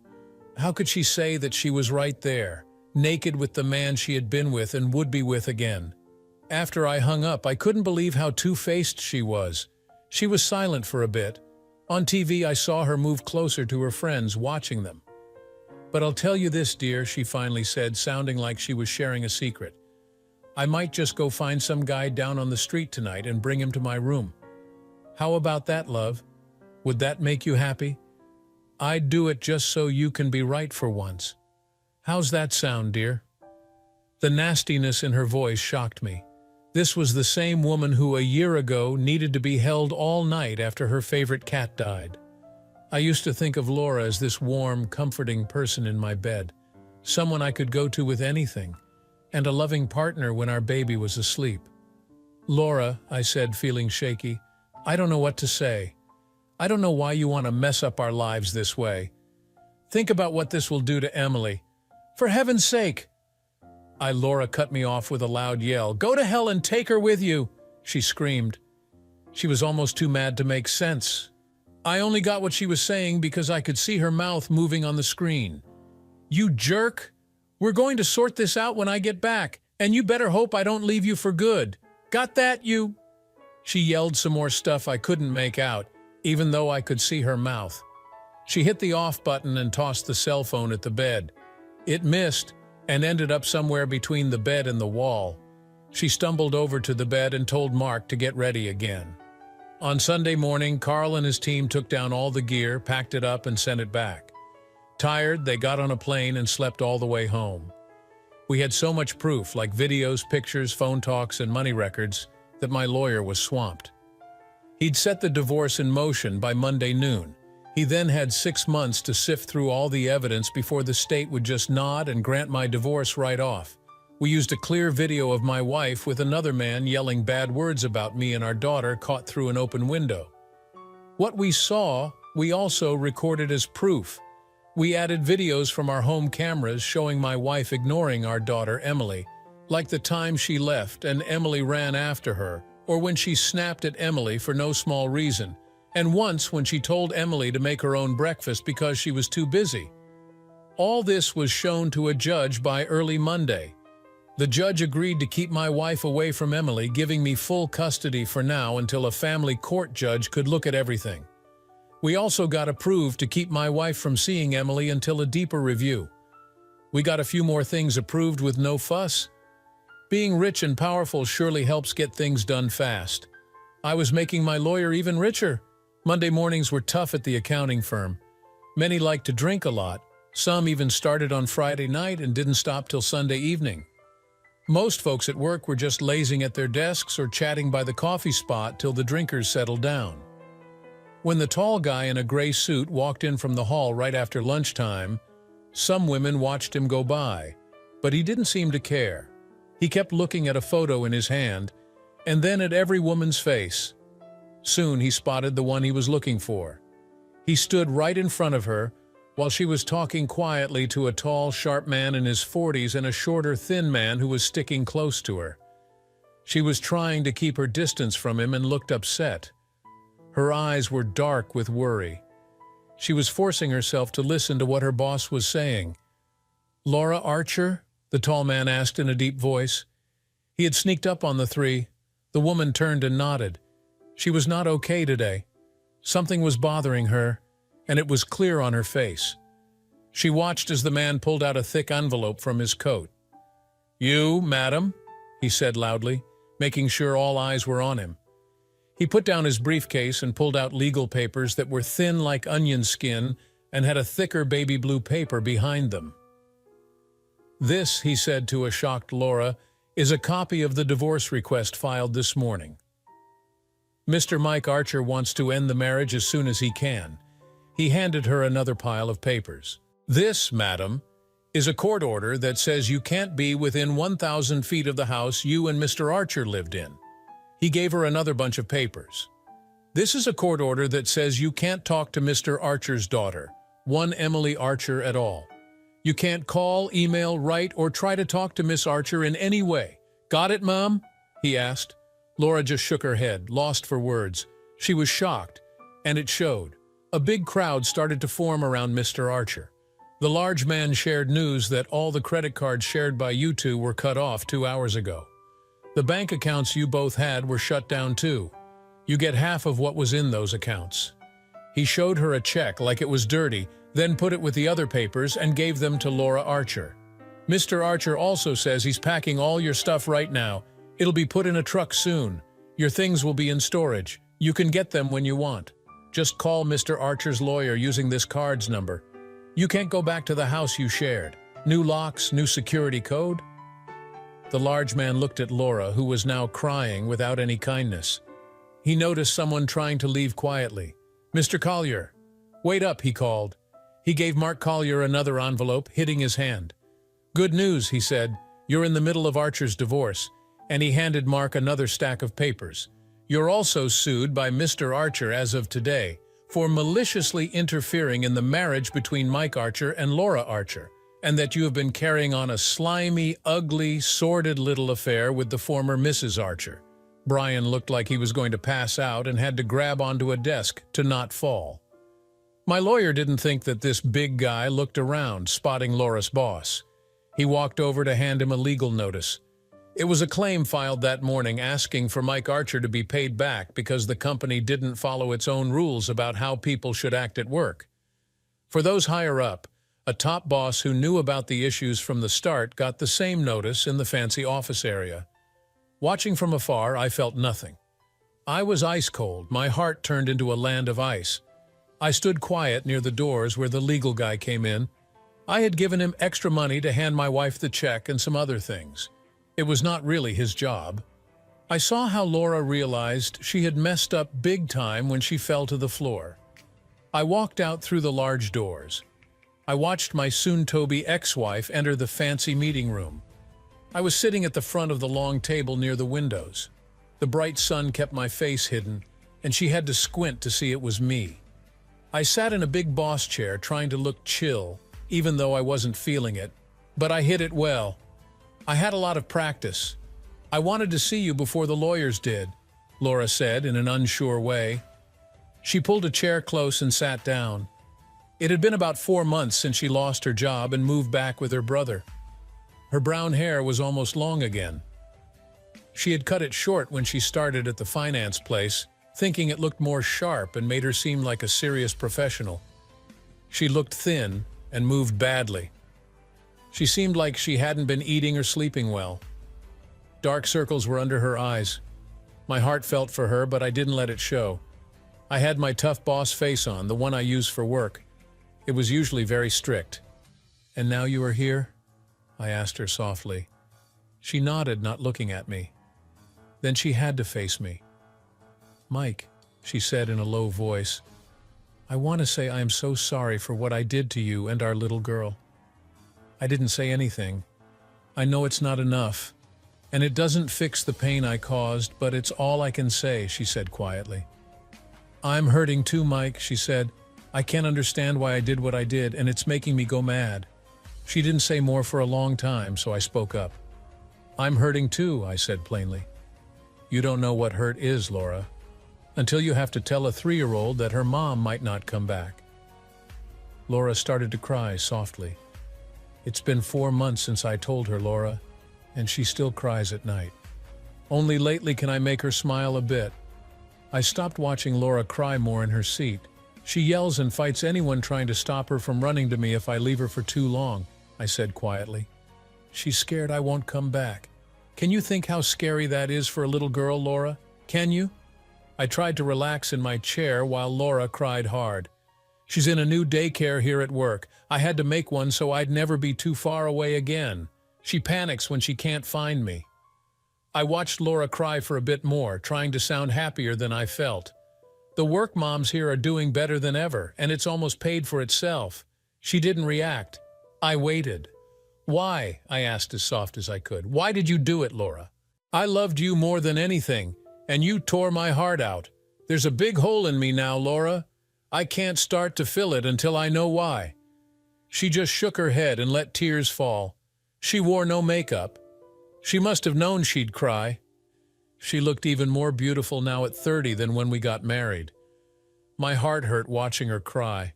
How could she say that she was right there, naked with the man she had been with and would be with again? After I hung up, I couldn't believe how two-faced she was. She was silent for a bit. On TV, I saw her move closer to her friends, watching them. But I'll tell you this, dear, she finally said, sounding like she was sharing a secret. I might just go find some guy down on the street tonight and bring him to my room. How about that, love? Would that make you happy? I'd do it just so you can be right for once. How's that sound, dear? The nastiness in her voice shocked me. This was the same woman who a year ago needed to be held all night after her favorite cat died. I used to think of Laura as this warm, comforting person in my bed, someone I could go to with anything, and a loving partner when our baby was asleep. Laura, I said, feeling shaky, I don't know what to say. I don't know why you want to mess up our lives this way. Think about what this will do to Emily. For heaven's sake! Laura cut me off with a loud yell. Go to hell and take her with you, she screamed. She was almost too mad to make sense. I only got what she was saying because I could see her mouth moving on the screen. You jerk! We're going to sort this out when I get back, and you better hope I don't leave you for good. Got that, you? She yelled some more stuff I couldn't make out, even though I could see her mouth. She hit the off button and tossed the cell phone at the bed. It missed and ended up somewhere between the bed and the wall. She stumbled over to the bed and told Mark to get ready again. On Sunday morning, Carl and his team took down all the gear, packed it up, and sent it back. Tired, they got on a plane and slept all the way home. We had so much proof, like videos, pictures, phone talks, and money records, that my lawyer was swamped. He'd set the divorce in motion by Monday noon. He then had 6 months to sift through all the evidence before the state would just nod and grant my divorce right off. We used a clear video of my wife with another man yelling bad words about me and our daughter caught through an open window. What we saw, we also recorded as proof. We added videos from our home cameras showing my wife ignoring our daughter Emily, like the time she left and Emily ran after her, or when she snapped at Emily for no small reason, and once when she told Emily to make her own breakfast because she was too busy. All this was shown to a judge by early Monday. The judge agreed to keep my wife away from Emily, giving me full custody for now until a family court judge could look at everything. We also got approved to keep my wife from seeing Emily until a deeper review. We got a few more things approved with no fuss. Being rich and powerful surely helps get things done fast. I was making my lawyer even richer. Monday mornings were tough at the accounting firm. Many liked to drink a lot. Some even started on Friday night and didn't stop till Sunday evening. Most folks at work were just lazing at their desks or chatting by the coffee spot till the drinkers settled down. When the tall guy in a gray suit walked in from the hall right after lunchtime, some women watched him go by, but he didn't seem to care. He kept looking at a photo in his hand, and then at every woman's face. Soon he spotted the one he was looking for. He stood right in front of her while she was talking quietly to a tall, sharp man in his 40s and a shorter, thin man who was sticking close to her. She was trying to keep her distance from him and looked upset. Her eyes were dark with worry. She was forcing herself to listen to what her boss was saying. "Laura Archer?" the tall man asked in a deep voice. He had sneaked up on the three. The woman turned and nodded. She was not okay today. Something was bothering her, and it was clear on her face. She watched as the man pulled out a thick envelope from his coat. "You, madam?" he said loudly, making sure all eyes were on him. He put down his briefcase and pulled out legal papers that were thin like onion skin and had a thicker baby blue paper behind them. "This," he said to a shocked Laura, "is a copy of the divorce request filed this morning." Mr. Mike Archer wants to end the marriage as soon as he can. He handed her another pile of papers. This, madam, is a court order that says you can't be within 1,000 feet of the house you and Mr. Archer lived in. He gave her another bunch of papers. This is a court order that says you can't talk to Mr. Archer's daughter, one Emily Archer, at all. You can't call, email, write, or try to talk to Miss Archer in any way. Got it, Mom? He asked. Laura just shook her head, lost for words. She was shocked, and it showed. A big crowd started to form around Mr. Archer. The large man shared news that all the credit cards shared by you two were cut off 2 hours ago. The bank accounts you both had were shut down too. You get half of what was in those accounts. He showed her a check like it was dirty, then put it with the other papers and gave them to Laura Archer. Mr. Archer also says he's packing all your stuff right now. It'll be put in a truck soon. Your things will be in storage. You can get them when you want. Just call Mr. Archer's lawyer using this card's number. You can't go back to the house you shared. New locks, new security code. The large man looked at Laura, who was now crying without any kindness. He noticed someone trying to leave quietly. Mr. Collier. Wait up, he called. He gave Mark Collier another envelope, hitting his hand. Good news, he said. You're in the middle of Archer's divorce. And he handed Mark another stack of papers. You're also sued by Mr. Archer as of today for maliciously interfering in the marriage between Mike Archer and Laura Archer, and that you have been carrying on a slimy, ugly, sordid little affair with the former Mrs. Archer. Brian looked like he was going to pass out and had to grab onto a desk to not fall. My lawyer didn't think that this big guy looked around, spotting Laura's boss. He walked over to hand him a legal notice. It was a claim filed that morning asking for Mike Archer to be paid back because the company didn't follow its own rules about how people should act at work. For those higher up, a top boss who knew about the issues from the start got the same notice in the fancy office area. Watching from afar, I felt nothing. I was ice cold, my heart turned into a land of ice. I stood quiet near the doors where the legal guy came in. I had given him extra money to hand my wife the check and some other things. It was not really his job. I saw how Laura realized she had messed up big time when she fell to the floor. I walked out through the large doors. I watched my soon-to-be ex-wife enter the fancy meeting room. I was sitting at the front of the long table near the windows. The bright sun kept my face hidden, and she had to squint to see it was me. I sat in a big boss chair trying to look chill, even though I wasn't feeling it, but I hid it well. I had a lot of practice. I wanted to see you before the lawyers did, Laura said in an unsure way. She pulled a chair close and sat down. It had been about 4 months since she lost her job and moved back with her brother. Her brown hair was almost long again. She had cut it short when she started at the finance place, thinking it looked more sharp and made her seem like a serious professional. She looked thin and moved badly. She seemed like she hadn't been eating or sleeping well. Dark circles were under her eyes. My heart felt for her, but I didn't let it show. I had my tough boss face on, the one I use for work. It was usually very strict. "And now you are here?" I asked her softly. She nodded, not looking at me. Then she had to face me. "Mike," she said in a low voice, "I want to say I am so sorry for what I did to you and our little girl." I didn't say anything. I know it's not enough, and it doesn't fix the pain I caused, but it's all I can say, she said quietly. "I'm hurting too, Mike," she said. "I can't understand why I did what I did, and it's making me go mad." She didn't say more for a long time, so I spoke up. "I'm hurting too," I said plainly. "You don't know what hurt is, Laura, until you have to tell a 3-year-old that her mom might not come back." Laura started to cry softly. "It's been 4 months since I told her, Laura, and she still cries at night. Only lately can I make her smile a bit." I stopped watching Laura cry more in her seat. "She yells and fights anyone trying to stop her from running to me if I leave her for too long," I said quietly. "She's scared I won't come back. Can you think how scary that is for a little girl, Laura? Can you?" I tried to relax in my chair while Laura cried hard. "She's in a new daycare here at work. I had to make one so I'd never be too far away again. She panics when she can't find me." I watched Laura cry for a bit more, trying to sound happier than I felt. The work moms here are doing better than ever, and it's almost paid for itself. She didn't react. I waited. Why? I asked as soft as I could. Why did you do it, Laura? I loved you more than anything, and you tore my heart out. There's a big hole in me now, Laura. I can't start to fill it until I know why. She just shook her head and let tears fall. She wore no makeup. She must have known she'd cry. She looked even more beautiful now at 30 than when we got married. My heart hurt watching her cry.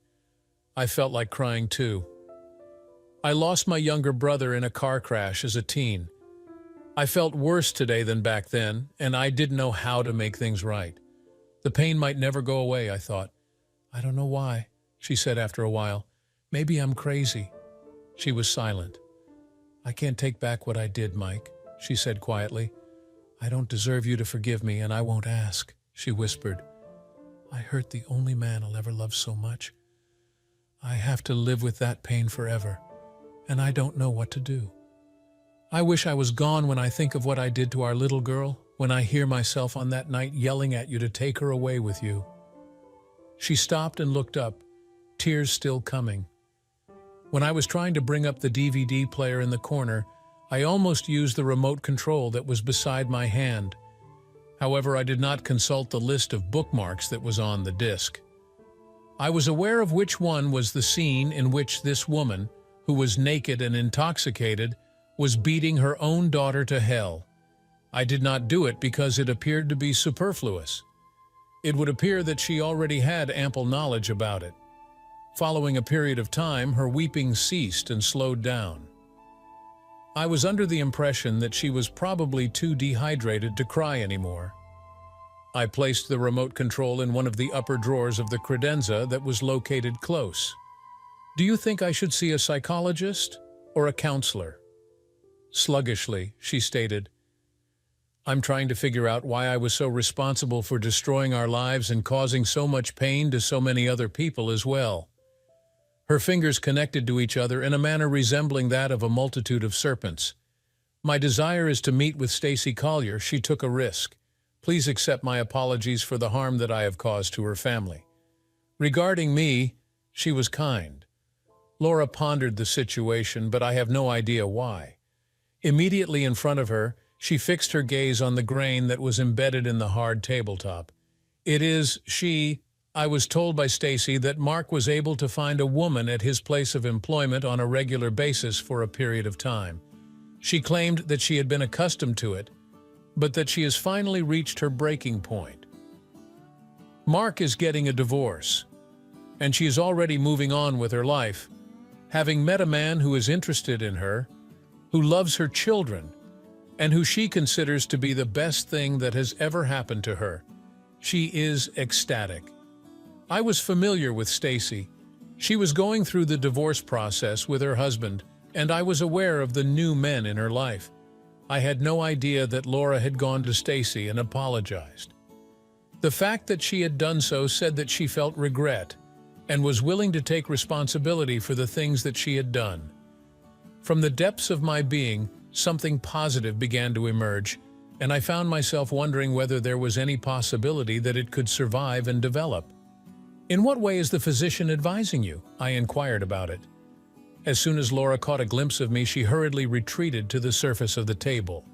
I felt like crying too. I lost my younger brother in a car crash as a teen. I felt worse today than back then, and I didn't know how to make things right. The pain might never go away, I thought. I don't know why, she said after a while. Maybe I'm crazy. She was silent. I can't take back what I did, Mike, she said quietly. I don't deserve you to forgive me, and I won't ask, she whispered. I hurt the only man I'll ever love so much. I have to live with that pain forever, and I don't know what to do. I wish I was gone when I think of what I did to our little girl, when I hear myself on that night yelling at you to take her away with you. She stopped and looked up, tears still coming. When I was trying to bring up the DVD player in the corner, I almost used the remote control that was beside my hand. However, I did not consult the list of bookmarks that was on the disc. I was aware of which one was the scene in which this woman, who was naked and intoxicated, was beating her own daughter to hell. I did not do it because it appeared to be superfluous. It would appear that she already had ample knowledge about it. Following a period of time, her weeping ceased and slowed down. I was under the impression that she was probably too dehydrated to cry anymore. I placed the remote control in one of the upper drawers of the credenza that was located close. Do you think I should see a psychologist or a counselor? Sluggishly, she stated, I'm trying to figure out why I was so responsible for destroying our lives and causing so much pain to so many other people as well. Her fingers connected to each other in a manner resembling that of a multitude of serpents. My desire is to meet with Stacy Collier. She took a risk. Please accept my apologies for the harm that I have caused to her family. Regarding me, she was kind. Laura pondered the situation, but I have no idea why. Immediately in front of her, she fixed her gaze on the grain that was embedded in the hard tabletop. I was told by Stacy that Mark was able to find a woman at his place of employment on a regular basis for a period of time. She claimed that she had been accustomed to it, but that she has finally reached her breaking point. Mark is getting a divorce, and she is already moving on with her life, having met a man who is interested in her, who loves her children, and who she considers to be the best thing that has ever happened to her. She is ecstatic. I was familiar with Stacy. She was going through the divorce process with her husband, and I was aware of the new men in her life. I had no idea that Laura had gone to Stacy and apologized. The fact that she had done so said that she felt regret and was willing to take responsibility for the things that she had done. From the depths of my being, something positive began to emerge, and I found myself wondering whether there was any possibility that it could survive and develop. In what way is the physician advising you? I inquired about it. As soon as Laura caught a glimpse of me, she hurriedly retreated to the surface of the table.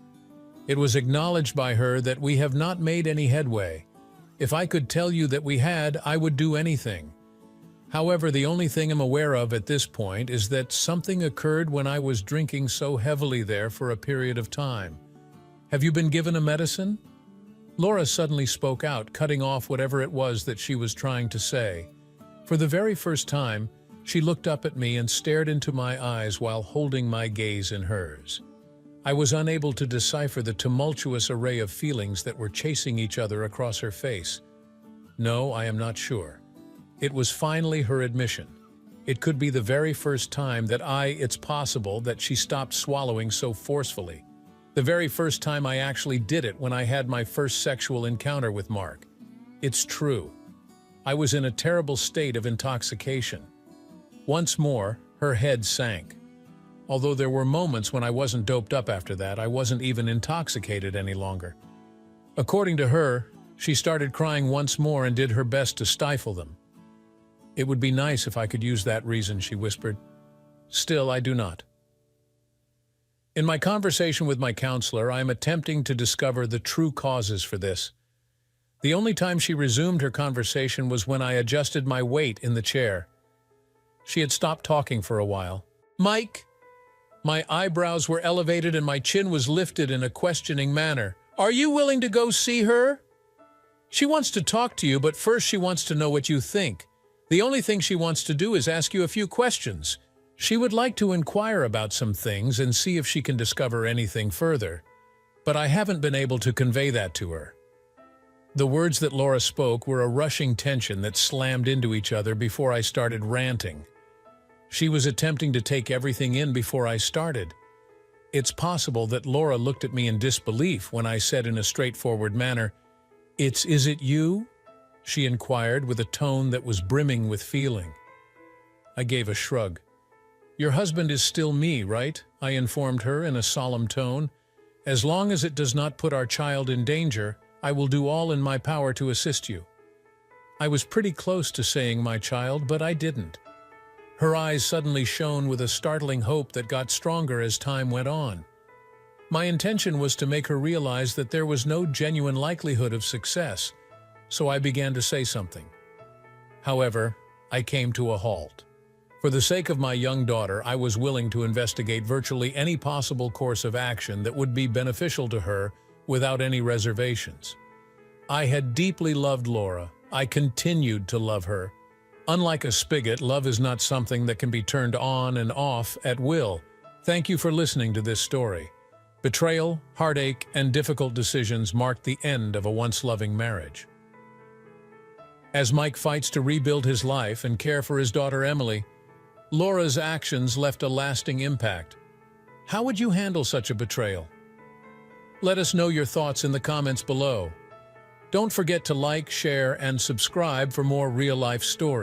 It was acknowledged by her that we have not made any headway. If I could tell you that we had, I would do anything. However, the only thing I'm aware of at this point is that something occurred when I was drinking so heavily there for a period of time. Have you been given a medicine? Laura suddenly spoke out, cutting off whatever it was that she was trying to say. For the very first time, she looked up at me and stared into my eyes while holding my gaze in hers. I was unable to decipher the tumultuous array of feelings that were chasing each other across her face. No, I am not sure. It was finally her admission. It could be the very first time that it's possible that she stopped swallowing so forcefully. The very first time I actually did it when I had my first sexual encounter with Mark. It's true. I was in a terrible state of intoxication. Once more, her head sank. although there were moments when I wasn't doped up after that. I wasn't even intoxicated any longer. According to her, she started crying once more and did her best to stifle them. "It would be nice if I could use that reason," she whispered. "Still, I do not." In my conversation with my counselor, I am attempting to discover the true causes for this. The only time she resumed her conversation was when I adjusted my weight in the chair. She had stopped talking for a while. "Mike!" My eyebrows were elevated and my chin was lifted in a questioning manner. "Are you willing to go see her? She wants to talk to you, but first she wants to know what you think. The only thing she wants to do is ask you a few questions. She would like to inquire about some things and see if she can discover anything further. But I haven't been able to convey that to her." The words that Laura spoke were a rushing tension that slammed into each other before I started ranting. She was attempting to take everything in before I started. It's possible that Laura looked at me in disbelief when I said in a straightforward manner, Is it you?" she inquired with a tone that was brimming with feeling. I gave a shrug. "Your husband is still me, right?" I informed her in a solemn tone. "As long as it does not put our child in danger, I will do all in my power to assist you." I was pretty close to saying my child, but I didn't. Her eyes suddenly shone with a startling hope that got stronger as time went on. My intention was to make her realize that there was no genuine likelihood of success, so I began to say something. However, I came to a halt. For the sake of my young daughter, I was willing to investigate virtually any possible course of action that would be beneficial to her without any reservations. I had deeply loved Laura. I continued to love her. Unlike a spigot, love is not something that can be turned on and off at will. Thank you for listening to this story. Betrayal, heartache, and difficult decisions marked the end of a once-loving marriage. As Mike fights to rebuild his life and care for his daughter Emily, Laura's actions left a lasting impact. How would you handle such a betrayal? Let us know your thoughts in the comments below. Don't forget to like, share, and subscribe for more real-life stories.